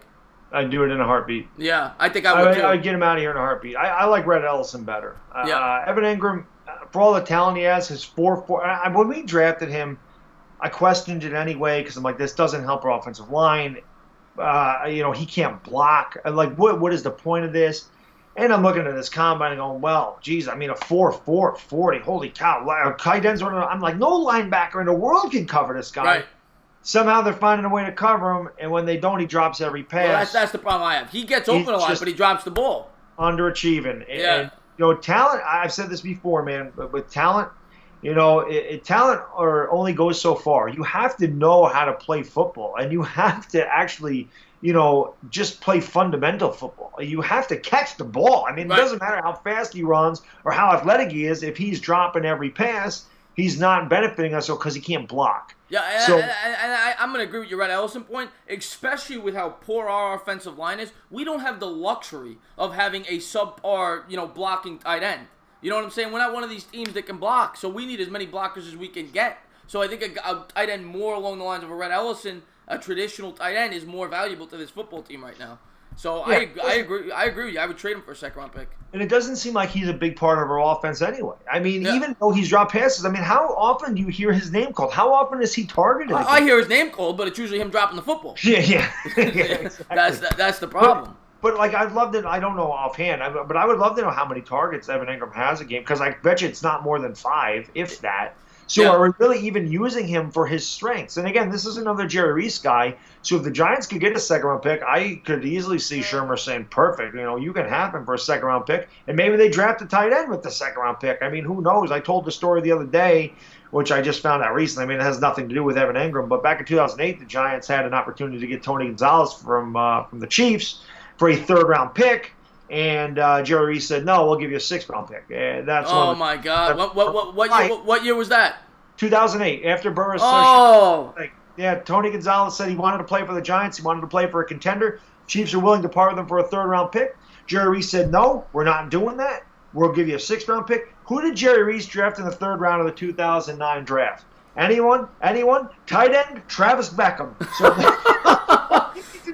I'd do it in a heartbeat. Yeah, I think I would too. I'd get him out of here in a heartbeat. I like Red Ellison better. Evan Ingram, for all the talent he has, his 4.4. When we drafted him, I questioned it anyway because I'm like, this doesn't help our offensive line. He can't block. I'm like, what is the point of this? And I'm looking at this combine and going, well, geez, I mean, a 4.4, 40. Holy cow. Tight ends, I'm like, no linebacker in the world can cover this guy. Right. Somehow they're finding a way to cover him, and when they don't, he drops every pass. Well, that's the problem I have. He gets open a lot, but he drops the ball. Underachieving. Yeah. And, talent, I've said this before, man, but with talent, talent only goes so far. You have to know how to play football, and you have to actually, just play fundamental football. You have to catch the ball. I mean, It doesn't matter how fast he runs or how athletic he is. If he's dropping every pass, he's not benefiting us because he can't block. Yeah, I'm going to agree with your Red Ellison point, especially with how poor our offensive line is. We don't have the luxury of having a subpar, blocking tight end. You know what I'm saying? We're not one of these teams that can block, so we need as many blockers as we can get. So I think a tight end more along the lines of a Red Ellison, a traditional tight end, is more valuable to this football team right now. So yeah, I agree with you. I would trade him for a second-round pick. And it doesn't seem like he's a big part of our offense anyway. I mean, even though he's dropped passes, I mean, how often do you hear his name called? How often is he targeted? I hear his name called, but it's usually him dropping the football. Yeah. Exactly. That's the problem. But I'd love to. I don't know offhand, but I would love to know how many targets Evan Ingram has a game because I bet you it's not more than 5, if that. So are we really even using him for his strengths? And again, this is another Jerry Reese guy. So if the Giants could get a second-round pick, I could easily see Shermer saying, perfect, you can have him for a second-round pick. And maybe they draft a tight end with the second-round pick. I mean, who knows? I told the story the other day, which I just found out recently. I mean, it has nothing to do with Evan Ingram. But back in 2008, the Giants had an opportunity to get Tony Gonzalez from the Chiefs for a third-round pick. And Jerry Reese said, "No, we'll give you a 6th-round pick." That's my God! What year was that? 2008. After Burris. Tony Gonzalez said he wanted to play for the Giants. He wanted to play for a contender. Chiefs are willing to part with him for a 3rd-round pick. Jerry Reese said, "No, we're not doing that. We'll give you a 6th-round pick." Who did Jerry Reese draft in the 3rd round of the 2009 draft? Anyone? Tight end? Travis Beckham. So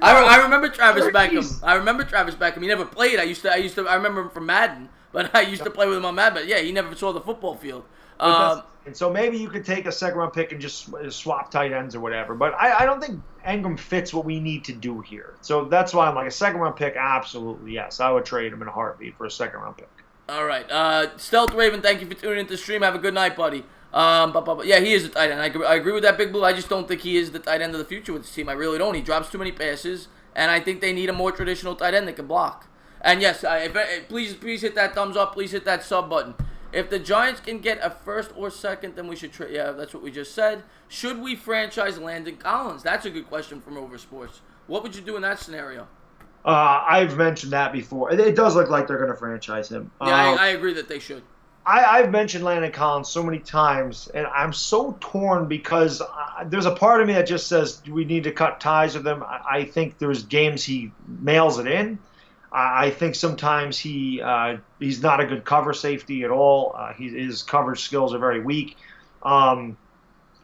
I remember Travis Beckham. He never played. I remember him from Madden, but I used to play with him on Madden. But yeah, he never saw the football field. And so maybe you could take a 2nd-round pick and just swap tight ends or whatever. But I don't think Ingram fits what we need to do here. So that's why I'm like a 2nd-round pick. Absolutely, yes. I would trade him in a heartbeat for a 2nd-round pick. All right. Stealth Raven, thank you for tuning into the stream. Have a good night, buddy. Yeah, he is a tight end. I agree with that, Big Blue. I just don't think he is the tight end of the future with this team. I really don't. He drops too many passes, and I think they need a more traditional tight end that can block. And yes, please hit that thumbs up. Please hit that sub button. If the Giants can get a 1st or 2nd, then we should trade. Yeah, that's what we just said. Should we franchise Landon Collins? That's a good question from Rover Sports. What would you do in that scenario? I've mentioned that before. It does look like they're going to franchise him. Yeah, I agree that they should. I've mentioned Landon Collins so many times, and I'm so torn because there's a part of me that just says we need to cut ties with him. I think there's games he mails it in. I think sometimes he's not a good cover safety at all. His coverage skills are very weak. And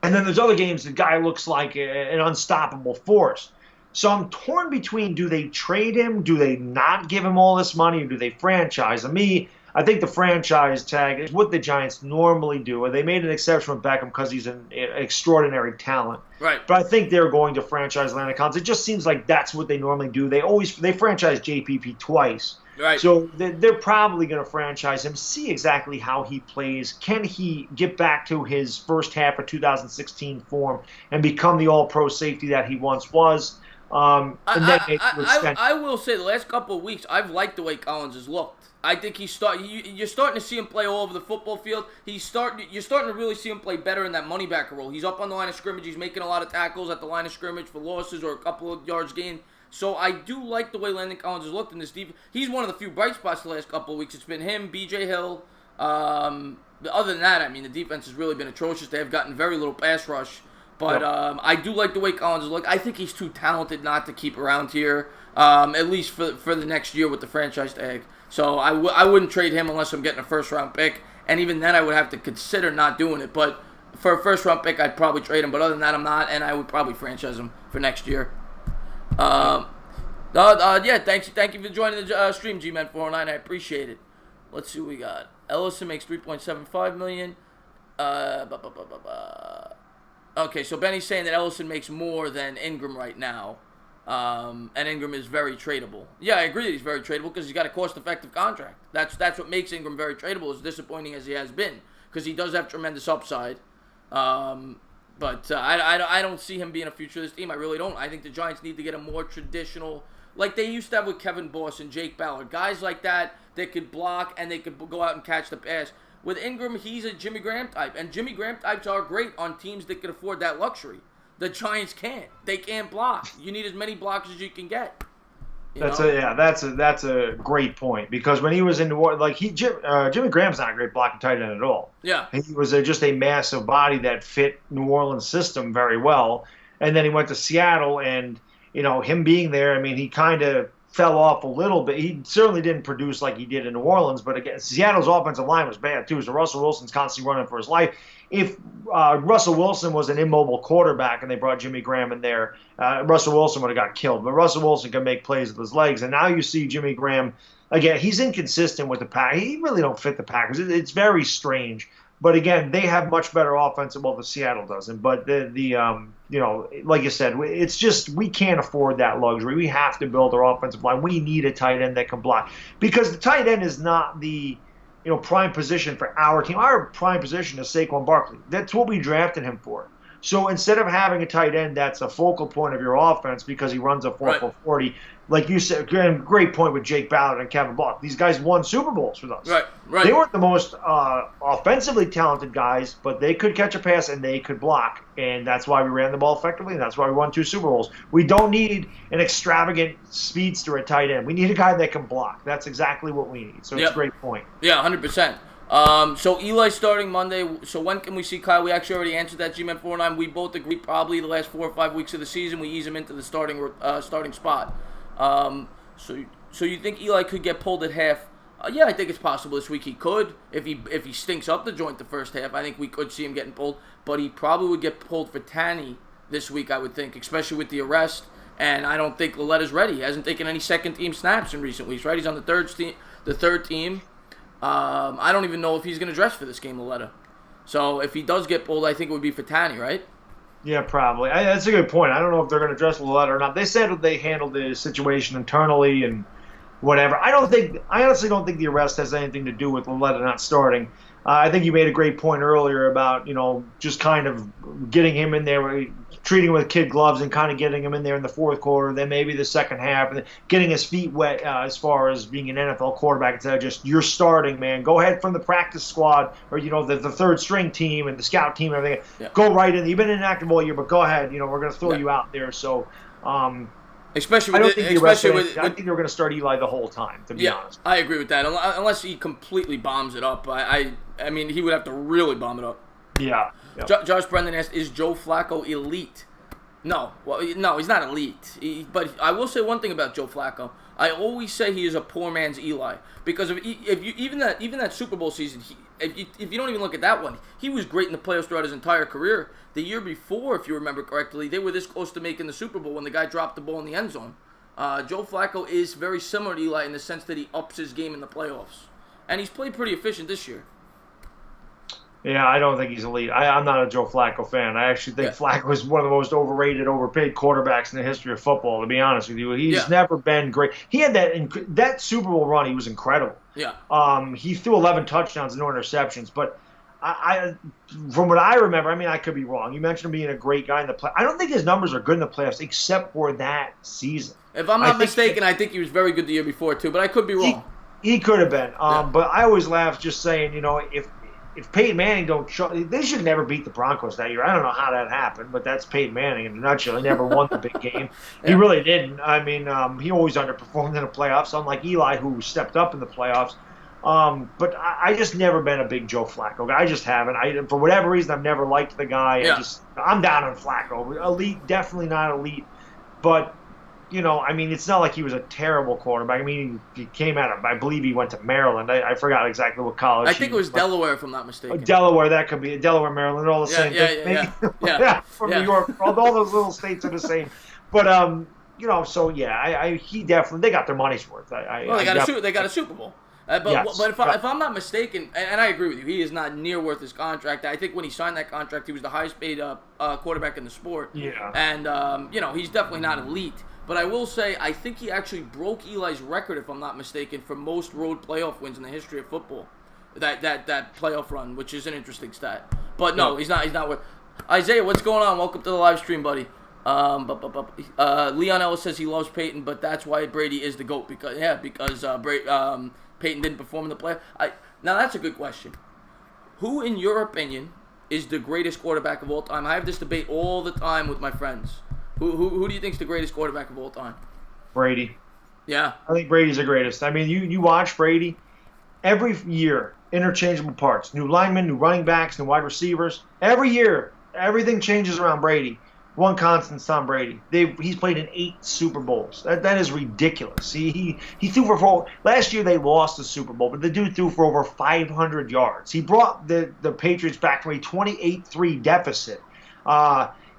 then there's other games the guy looks like an unstoppable force. So I'm torn between, do they trade him? Do they not give him all this money? Or do they franchise him? I think the franchise tag is what the Giants normally do. They made an exception with Beckham because he's an extraordinary talent. Right. But I think they're going to franchise Landon Collins. It just seems like that's what they normally do. They franchise JPP twice. Right. So they're probably going to franchise him, see exactly how he plays. Can he get back to his first half of 2016 form and become the all-pro safety that he once was? I will say the last couple of weeks, I've liked the way Collins has looked. I think you're starting to see him play all over the football field. You're starting to really see him play better in that money backer role. He's up on the line of scrimmage. He's making a lot of tackles at the line of scrimmage for losses or a couple of yards gained. So I do like the way Landon Collins has looked in this defense. He's one of the few bright spots the last couple of weeks. It's been him, B.J. Hill. Other than that, I mean, the defense has really been atrocious. They have gotten very little pass rush. But I do like the way Collins has looked. I think he's too talented not to keep around here, at least for the next year with the franchise tag. So I wouldn't trade him unless I'm getting a 1st-round pick. And even then, I would have to consider not doing it. But for a first-round pick, I'd probably trade him. But other than that, I'm not, and I would probably franchise him for next year. Yeah, thank you for joining the stream, G-Man409. I appreciate it. Let's see what we got. Ellison makes $3.75 million. Okay, so Benny's saying that Ellison makes more than Ingram right now. And Ingram is very tradable. Yeah, I agree that he's very tradable because he's got a cost-effective contract. That's what makes Ingram very tradable, as disappointing as he has been, because he does have tremendous upside. But I don't see him being a future of this team. I really don't. I think the Giants need to get a more traditional, like they used to have with Kevin Boss and Jake Ballard, guys like that could block and they could go out and catch the pass. With Ingram, he's a Jimmy Graham type, and Jimmy Graham types are great on teams that can afford that luxury. The Giants can't. They can't block. You need as many blocks as you can get. That's a great point, because when he was in New Orleans, Jimmy Graham's not a great blocking tight end at all. Yeah, he was just a massive body that fit New Orleans' system very well, and then he went to Seattle, and him being there, I mean, he kind of fell off a little bit. He certainly didn't produce like he did in New Orleans, but again, Seattle's offensive line was bad too. So Russell Wilson's constantly running for his life. If Russell Wilson was an immobile quarterback and they brought Jimmy Graham in there, Russell Wilson would have got killed. But Russell Wilson can make plays with his legs, and now you see Jimmy Graham again. He's inconsistent with the pack. He really don't fit the Packers. It's very strange. But again, they have much better offensive. Well, the Seattle doesn't. But like you said, it's just we can't afford that luxury. We have to build our offensive line. We need a tight end that can block, because the tight end is not the prime position for our team. Our prime position is Saquon Barkley. That's what we drafted him for. So instead of having a tight end that's a focal point of your offense because he runs a 4.40, like you said, great point with Jake Ballard and Kevin Block. These guys won Super Bowls with us. Right. They weren't the most offensively talented guys, but they could catch a pass and they could block, and that's why we ran the ball effectively, and that's why we won 2 Super Bowls. We don't need an extravagant speedster at tight end. We need a guy that can block. That's exactly what we need. So it's a great point. Yeah, 100%. So Eli starting Monday. So when can we see Kyle? We actually already answered that, G-Man409. We both agree probably the last 4 or 5 weeks of the season we ease him into the starting spot. So you think Eli could get pulled at half? Yeah, I think it's possible this week he could. If he stinks up the joint the first half, I think we could see him getting pulled. But he probably would get pulled for Tanny this week, I would think, especially with the arrest. And I don't think Lauletta's ready. He hasn't taken any second-team snaps in recent weeks, right? He's on the third team. I don't even know if he's going to dress for this game, Lauletta. So if he does get pulled, I think it would be for Tanny, right? Yeah, probably. That's a good point. I don't know if they're going to dress Lauletta or not. They said they handled the situation internally and whatever. I honestly don't think the arrest has anything to do with Lauletta not starting. I think you made a great point earlier about, just kind of getting him in there, treating him with kid gloves and kind of getting him in there in the fourth quarter, then maybe the second half, and then getting his feet wet as far as being an NFL quarterback instead of just, you're starting, man. Go ahead from the practice squad or, the third string team and the scout team and everything. Yeah. Go right in. You've been inactive all year, but go ahead. We're going to throw you out there. So, I think they were going to start Eli the whole time, to be honest. I agree with that. Unless he completely bombs it up. I mean, he would have to really bomb it up. Yeah. Josh Brendan asked, is Joe Flacco elite? No. Well, no, he's not elite. But I will say one thing about Joe Flacco. I always say he is a poor man's Eli. Because if you even that Super Bowl season, if you don't even look at that one, he was great in the playoffs throughout his entire career. The year before, if you remember correctly, they were this close to making the Super Bowl when the guy dropped the ball in the end zone. Joe Flacco is very similar to Eli in the sense that he ups his game in the playoffs. And he's played pretty efficient this year. Yeah, I don't think he's elite. I'm not a Joe Flacco fan. I actually think Flacco is one of the most overrated, overpaid quarterbacks in the history of football, to be honest with you. He's never been great. He had that Super Bowl run. He was incredible. Yeah. He threw 11 touchdowns, no interceptions. But I from what I remember, I could be wrong. You mentioned him being a great guy in the play. I don't think his numbers are good in the playoffs except for that season. If I'm not mistaken, I think he was very good the year before, too. But I could be wrong. He could have been. But I always laugh just saying, if Peyton Manning don't show, they should never beat the Broncos that year. I don't know how that happened, but that's Peyton Manning in a nutshell. He never won the big game. He really didn't. He always underperformed in the playoffs, unlike Eli, who stepped up in the playoffs. But I just never been a big Joe Flacco guy. I just haven't. For whatever reason, I've never liked the guy. I'm down on Flacco. Elite, definitely not elite. But I mean, it's not like he was a terrible quarterback. I mean, he came out of, I believe he went to Maryland. I forgot exactly what college. I think it was Delaware, if I'm not mistaken. Delaware, that could be Delaware, Maryland, all the same thing. Yeah. From New York, all those little states are the same. But so yeah, he definitely, they got their money's worth. They got a Super Bowl. But if I'm not mistaken, and I agree with you, he is not near worth his contract. I think when he signed that contract, he was the highest paid quarterback in the sport. Yeah. And he's definitely not elite. But I will say, I think he actually broke Eli's record, if I'm not mistaken, for most road playoff wins in the history of football. That playoff run, which is an interesting stat. But no, he's not worth. Isaiah, what's going on? Welcome to the live stream, buddy. Leon Ellis says he loves Peyton, but that's why Brady is the GOAT. Because Peyton didn't perform in the play. Now, that's a good question. Who, in your opinion, is the greatest quarterback of all time? I have this debate all the time with my friends. Who do you think is the greatest quarterback of all time? Brady. Yeah. I think Brady's the greatest. I mean, you watch Brady, every year, interchangeable parts. New linemen, new running backs, new wide receivers. Every year, everything changes around Brady. One constant, Tom Brady. He's played in 8 Super Bowls. That is ridiculous. He threw for last year they lost the Super Bowl, but the dude threw for over 500 yards. He brought the Patriots back from a 28-3 deficit.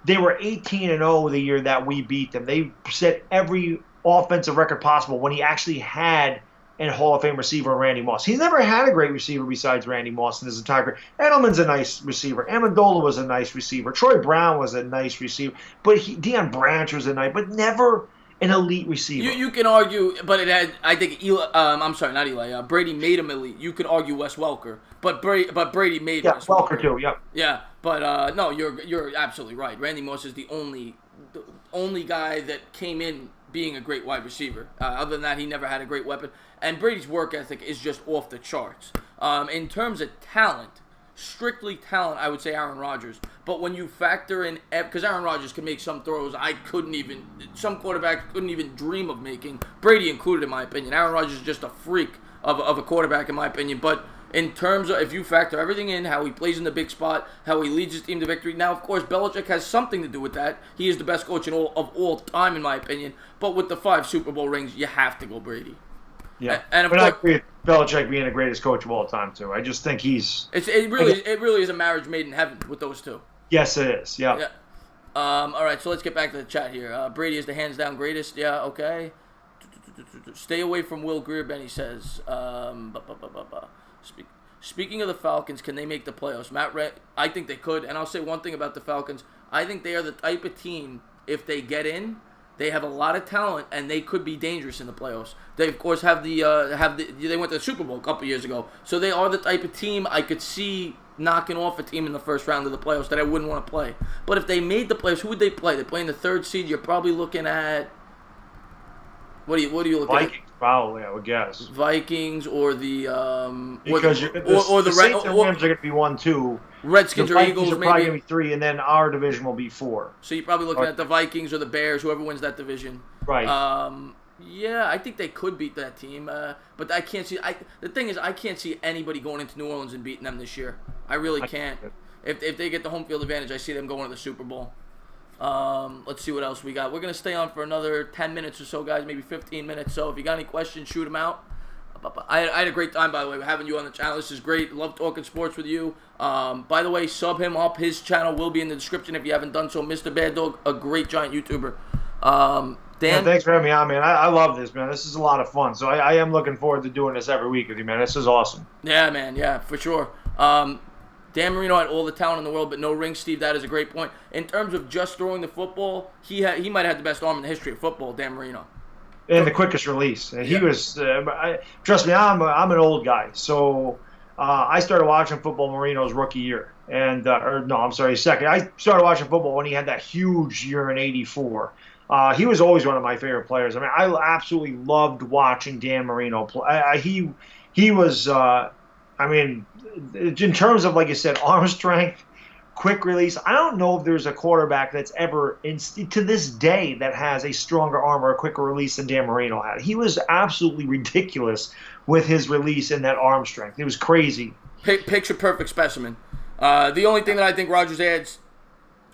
They were 18-0 the year that we beat them. They set every offensive record possible when he actually had a Hall of Fame receiver, Randy Moss. He's never had a great receiver besides Randy Moss in his entire career. Edelman's a nice receiver. Amendola was a nice receiver. Troy Brown was a nice receiver. But Deion Branch was a nice, but never an elite receiver. You can argue, but it had, I think, not Eli. Brady made him elite. You could argue Wes Welker, but Brady made Wes Welker too. Yep. Yeah, but no, you're absolutely right. Randy Moss is the only guy that came in being a great wide receiver. Other than that, he never had a great weapon. And Brady's work ethic is just off the charts. In terms of talent, strictly talent, I would say Aaron Rodgers. But when you factor in, because Aaron Rodgers can make some throws some quarterbacks couldn't even dream of making, Brady included in my opinion. Aaron Rodgers is just a freak of a quarterback in my opinion. But in terms of, if you factor everything in, how he plays in the big spot, how he leads his team to victory. Now, of course, Belichick has something to do with that. He is the best coach of all time, in my opinion. But with the 5 Super Bowl rings, you have to go Brady. Yeah, and I agree with Belichick being the greatest coach of all time too. I just think he's. It really is a marriage made in heaven with those two. Yes, it is. Yeah. All right, so let's get back to the chat here. Brady is the hands down greatest. Yeah. Okay. Stay away from Will Greer, Benny says. Speaking of the Falcons, can they make the playoffs? I think they could, and I'll say one thing about the Falcons. I think they are the type of team, if they get in, they have a lot of talent, and they could be dangerous in the playoffs. They, of course, they went to the Super Bowl a couple years ago, so they are the type of team I could see knocking off a team in the first round of the playoffs that I wouldn't want to play. But if they made the playoffs, who would they play? They play in the 3rd seed. You're probably looking at what are you looking at? Vikings, probably, I would guess. Vikings or the the Saints and Rams are going to be 1-2. Redskins or Eagles, are probably going to be 3, and then our division will be 4. So you're probably looking at the Vikings or the Bears, whoever wins that division. Right. Yeah, I think they could beat that team, but I can't see. The thing is, I can't see anybody going into New Orleans and beating them this year. I really can't. If they get the home field advantage, I see them going to the Super Bowl. Let's see what else we got. We're going to stay on for another 10 minutes or so, guys, maybe 15 minutes. So if you got any questions, shoot them out. I had a great time, by the way, having you on the channel. This is great. Love talking sports with you. By the way, sub him up. His channel will be in the description if you haven't done so. Mr. Baddog, a great giant YouTuber. Dan? Thanks for having me on, man. I love this, man. This is a lot of fun. So I am looking forward to doing this every week with you, man. This is awesome. Yeah, man. Yeah, for sure. Dan Marino had all the talent in the world, but no rings, Steve. That is a great point. In terms of just throwing the football, he might have the best arm in the history of football, Dan Marino. And the quickest release. He was. Trust me, I'm an old guy. So I started watching football Marino's rookie year, second. I started watching football when he had that huge year in '84. He was always one of my favorite players. I mean, I absolutely loved watching Dan Marino play. He was. In terms of, like you said, arm strength, quick release, I don't know if there's a quarterback that's ever, to this day, that has a stronger arm or a quicker release than Dan Marino had. He was absolutely ridiculous with his release and that arm strength. It was crazy. Picture perfect specimen. The only thing that I think Rodgers adds,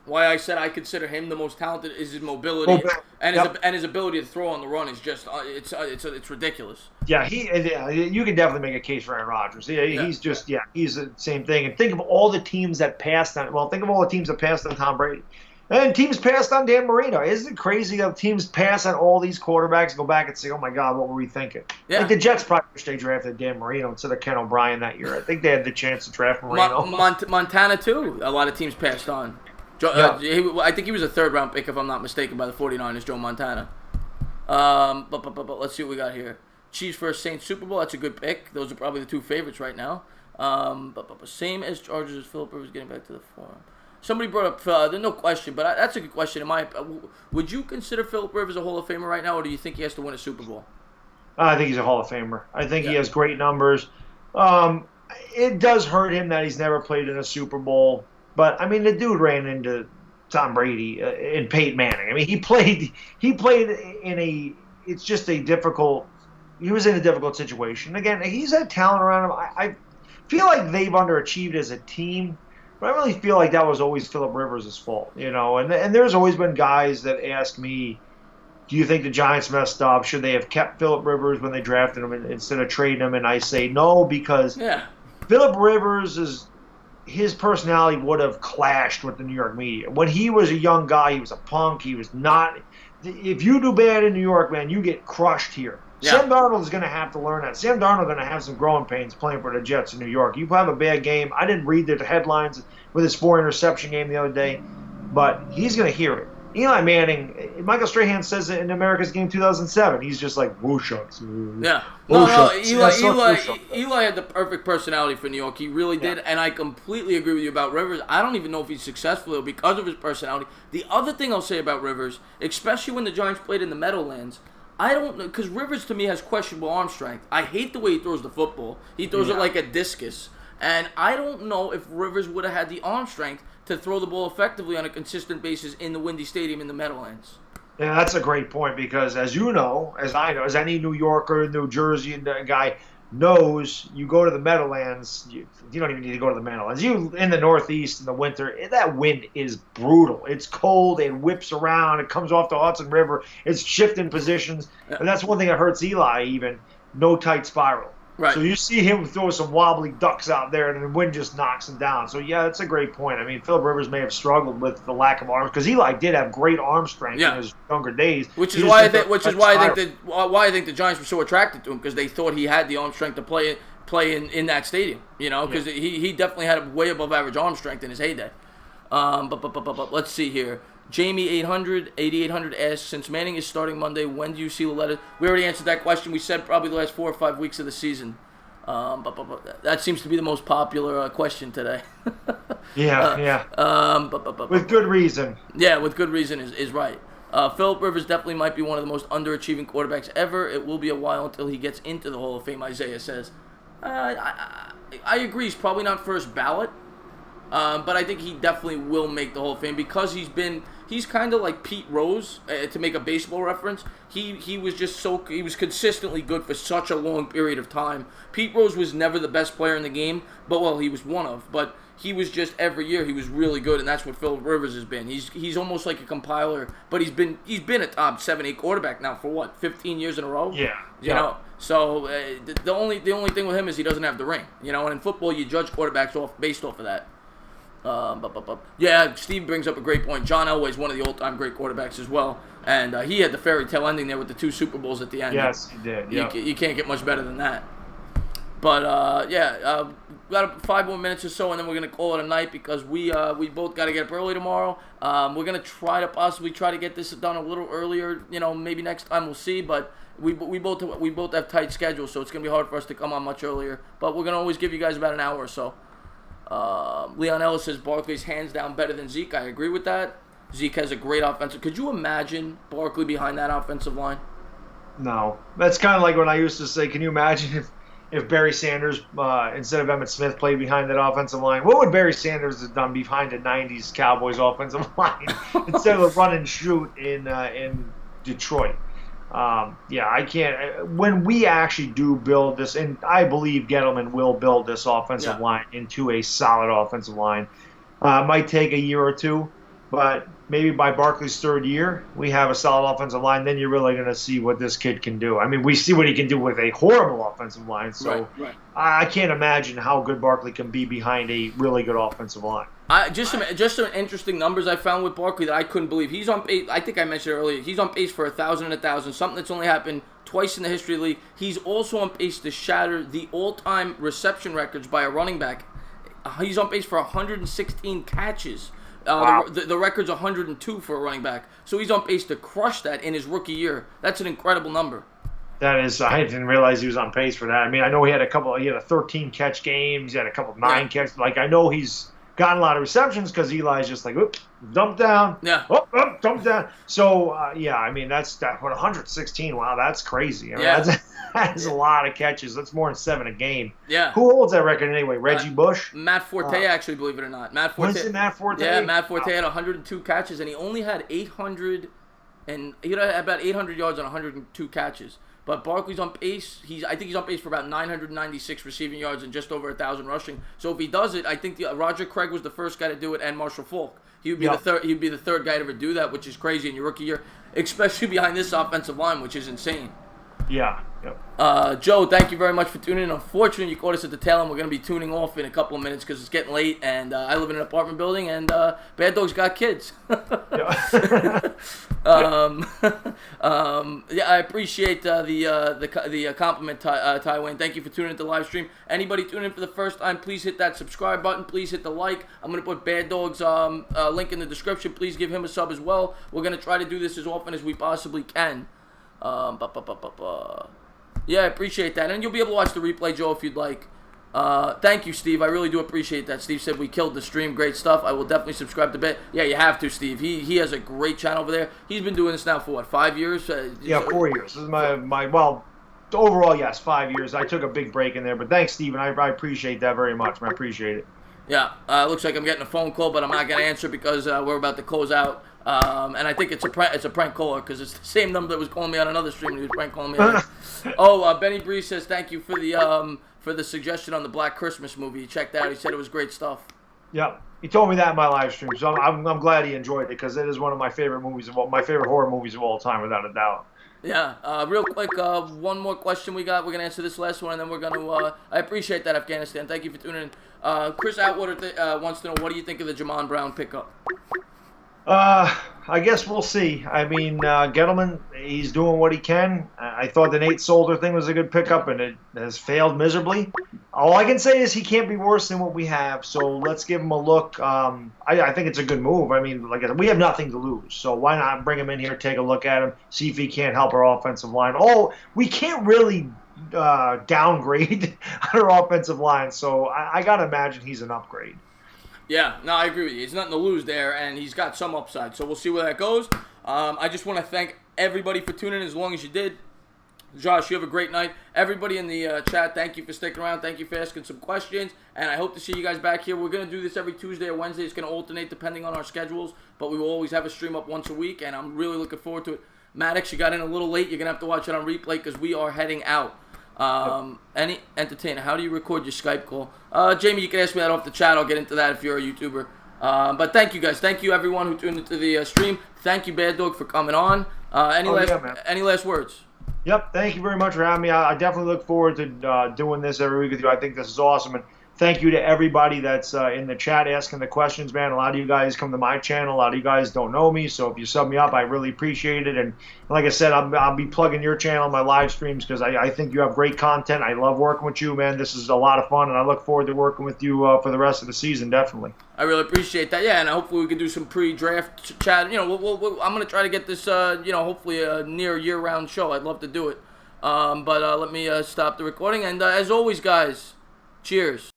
Why I said I consider him the most talented is his mobility and his ability to throw on the run is just it's ridiculous. Yeah, you can definitely make a case for Aaron Rodgers. He's the same thing. And think of all the teams that passed on. Well, think of all the teams that passed on Tom Brady, and teams passed on Dan Marino. Isn't it crazy that teams pass on all these quarterbacks and go back and say, "Oh my God, what were we thinking?" Yeah. Like the Jets probably wish they drafted Dan Marino instead of Ken O'Brien that year. I think they had the chance to draft Marino. Montana too. A lot of teams passed on. I think he was a third-round pick, if I'm not mistaken, by the 49ers, Joe Montana. But let's see what we got here. Chiefs versus Saints Super Bowl. That's a good pick. Those are probably the two favorites right now. Same as Chargers as Philip Rivers getting back to the forum. Somebody brought up, there's no question, but that's a good question. Would you consider Philip Rivers a Hall of Famer right now, or do you think he has to win a Super Bowl? I think he's a Hall of Famer. I think he has great numbers. It does hurt him that he's never played in a Super Bowl. But, I mean, the dude ran into Tom Brady and Peyton Manning. I mean, he played it's just a difficult – he was in a difficult situation. Again, he's had talent around him. I feel like they've underachieved as a team, but I really feel like that was always Philip Rivers' fault, you know. And there's always been guys that ask me, do you think the Giants messed up? Should they have kept Philip Rivers when they drafted him instead of trading him? And I say no, because Philip Rivers his personality would have clashed with the New York media. When he was a young guy, he was a punk. He was not – if you do bad in New York, man, you get crushed here. Yeah. Sam Darnold is going to have to learn that. Sam Darnold is going to have some growing pains playing for the Jets in New York. You have a bad game. I didn't read the headlines with his 4-interception game the other day, but he's going to hear it. Eli Manning, Michael Strahan says it in America's Game 2007. He's just like, woo shucks. Yeah. Eli had the perfect personality for New York. He really did, and I completely agree with you about Rivers. I don't even know if he's successful because of his personality. The other thing I'll say about Rivers, especially when the Giants played in the Meadowlands, I don't know, because Rivers to me has questionable arm strength. I hate the way he throws the football. He throws it like a discus. And I don't know if Rivers would have had the arm strength to throw the ball effectively on a consistent basis in the Windy Stadium in the Meadowlands. Yeah, that's a great point because, as you know, as I know, as any New Yorker, New Jersey guy knows, you go to the Meadowlands, you don't even need to go to the Meadowlands. You in the Northeast in the winter, that wind is brutal. It's cold. It whips around. It comes off the Hudson River. It's shifting positions. And that's one thing that hurts Eli even, no tight spiral. Right. So you see him throw some wobbly ducks out there, and the wind just knocks him down. So, yeah, that's a great point. I mean, Philip Rivers may have struggled with the lack of arms because Eli did have great arm strength in his younger days. Which is why I think the Giants were so attracted to him, because they thought he had the arm strength to play in that stadium. You know, because he definitely had a way above average arm strength in his heyday. But let's see here. Jamie 8800 asks, since Manning is starting Monday, when do you see the letter? We already answered that question. We said probably the last 4 or 5 weeks of the season. But that seems to be the most popular question today. With good reason. Yeah, with good reason is right. Philip Rivers definitely might be one of the most underachieving quarterbacks ever. It will be a while until he gets into the Hall of Fame, Isaiah says. I agree. He's probably not first ballot. But I think he definitely will make the Hall of Fame because he's kind of like Pete Rose, to make a baseball reference. He was consistently good for such a long period of time. Pete Rose was never the best player in the game, he was one of, but he was just every year he was really good, and that's what Philip Rivers has been. He's almost like a compiler, but he's been a top 7-8 quarterback now for 15 years in a row. Yeah. You know, so the only thing with him is he doesn't have the ring. You know, and in football you judge quarterbacks based off of that. Yeah, Steve brings up a great point. John Elway's one of the all-time great quarterbacks as well, and he had the fairy tale ending there with the 2 Super Bowls at the end. Yes, he did. You can't get much better than that. But we got 5 more minutes or so, and then we're gonna call it a night because we both got to get up early tomorrow. We're gonna try to get this done a little earlier. You know, maybe next time we'll see, but. We both have tight schedules, so it's gonna be hard for us to come on much earlier. But we're gonna always give you guys about an hour or so. Leon Ellis says Barkley's hands down better than Zeke. I agree with that. Zeke has a great offensive. Could you imagine Barkley behind that offensive line? No. That's kind of like when I used to say, can you imagine if Barry Sanders, instead of Emmitt Smith, played behind that offensive line? What would Barry Sanders have done behind the 90s Cowboys offensive line instead of run and shoot in Detroit? I can't. When we actually do build this, and I believe Gettleman will build this offensive line into a solid offensive line, might take a year or two. But maybe by Barkley's third year, we have a solid offensive line. Then you're really going to see what this kid can do. I mean, we see what he can do with a horrible offensive line. So Right. I can't imagine how good Barkley can be behind a really good offensive line. Just some interesting numbers I found with Barkley that I couldn't believe. He's on pace. I think I mentioned earlier. He's on pace for 1,000 and 1,000, something that's only happened twice in the history of the league. He's also on pace to shatter the all-time reception records by a running back. He's on pace for 116 catches. Wow. The record's 102 for a running back. So he's on pace to crush that in his rookie year. That's an incredible number. That is, I didn't realize he was on pace for that. I mean, I know he had a 13 catch games. He had a couple of 9 catches. Like, I know he's gotten a lot of receptions because Eli's just like, oop, dump down. Yeah. Dump down. So, I mean, that's 116. Wow, that's crazy. I mean, Yeah. that's a lot of catches. That's more than 7 a game. Yeah. Who holds that record anyway? Reggie Bush? Matt Forte, actually, believe it or not. Matt Forte. Was it Matt Forte? Yeah, Matt Forte had 102 catches, and he only had 800, and he had about 800 yards on 102 catches. But Barkley's on pace. I think he's on pace for about 996 receiving yards and just over 1,000 rushing. So if he does it, I think Roger Craig was the first guy to do it, and Marshall Faulk. He would be the third. He'd be the third guy to ever do that, which is crazy in your rookie year, especially behind this offensive line, which is insane. Yeah. Yep. Joe, thank you very much for tuning in. Unfortunately, you caught us at the tail end. We're going to be tuning off in a couple of minutes because it's getting late, and I live in an apartment building, and Baddog's got kids. Yeah, I appreciate the compliment, Ty Wayne. Thank you for tuning into the live stream. Anybody tuning in for the first time, please hit that subscribe button. Please hit the like. I'm going to put Baddog's link in the description. Please give him a sub as well. We're going to try to do this as often as we possibly can. Yeah, I appreciate that. And you'll be able to watch the replay, Joe, if you'd like. Thank you, Steve. I really do appreciate that. Steve said we killed the stream. Great stuff. I will definitely subscribe to Bet. Yeah, you have to, Steve. He has a great channel over there. He's been doing this now for, 5 years? 4 years. This is well, overall, yes, 5 years. I took a big break in there. But thanks, Steven. I appreciate that very much. I appreciate it. Yeah, looks like I'm getting a phone call, but I'm not going to answer because we're about to close out. And I think it's a prank caller because it's the same number that was calling me on another stream. He was prank calling me. Benny Bree says thank you for the suggestion on the Black Christmas movie. He checked out. He said it was great stuff. Yeah, he told me that in my live stream, so I'm glad he enjoyed it because it is one of my favorite horror movies of all time, without a doubt. Yeah, real quick, one more question we got. We're going to answer this last one, and then we're going to, I appreciate that, Afghanistan. Thank you for tuning in. Chris Atwater wants to know, what do you think of the Jamon Brown pickup? I guess we'll see. I mean, Gettleman, he's doing what he can. I thought the Nate Solder thing was a good pickup, and it has failed miserably. All I can say is he can't be worse than what we have, so let's give him a look. I think it's a good move. I mean, like I said, we have nothing to lose, so why not bring him in here, take a look at him, see if he can't help our offensive line. We can't really downgrade our offensive line, so I got to imagine he's an upgrade. Yeah, no, I agree with you. He's nothing to lose there, and he's got some upside. So we'll see where that goes. I just want to thank everybody for tuning in as long as you did. Josh, you have a great night. Everybody in the chat, thank you for sticking around. Thank you for asking some questions. And I hope to see you guys back here. We're going to do this every Tuesday or Wednesday. It's going to alternate depending on our schedules. But we will always have a stream up once a week, and I'm really looking forward to it. Maddox, you got in a little late. You're going to have to watch it on replay because we are heading out. Any Entertainah, how do you record your Skype call? Jamie, you can ask me that off the chat. I'll get into that if you're a YouTuber. But thank you guys. Thank you everyone who tuned into the stream. Thank you, Baddog, for coming on. Any last words? Yep. Thank you very much for having me. I definitely look forward to doing this every week with you. I think this is awesome. And thank you to everybody that's in the chat asking the questions, man. A lot of you guys come to my channel. A lot of you guys don't know me, so if you sub me up, I really appreciate it. And like I said, I'll be plugging your channel, my live streams, because I think you have great content. I love working with you, man. This is a lot of fun, and I look forward to working with you for the rest of the season, definitely. I really appreciate that. Yeah, and hopefully we can do some pre-draft chat. You know, I'm going to try to get this, hopefully a near year-round show. I'd love to do it. But let me stop the recording. And as always, guys, cheers.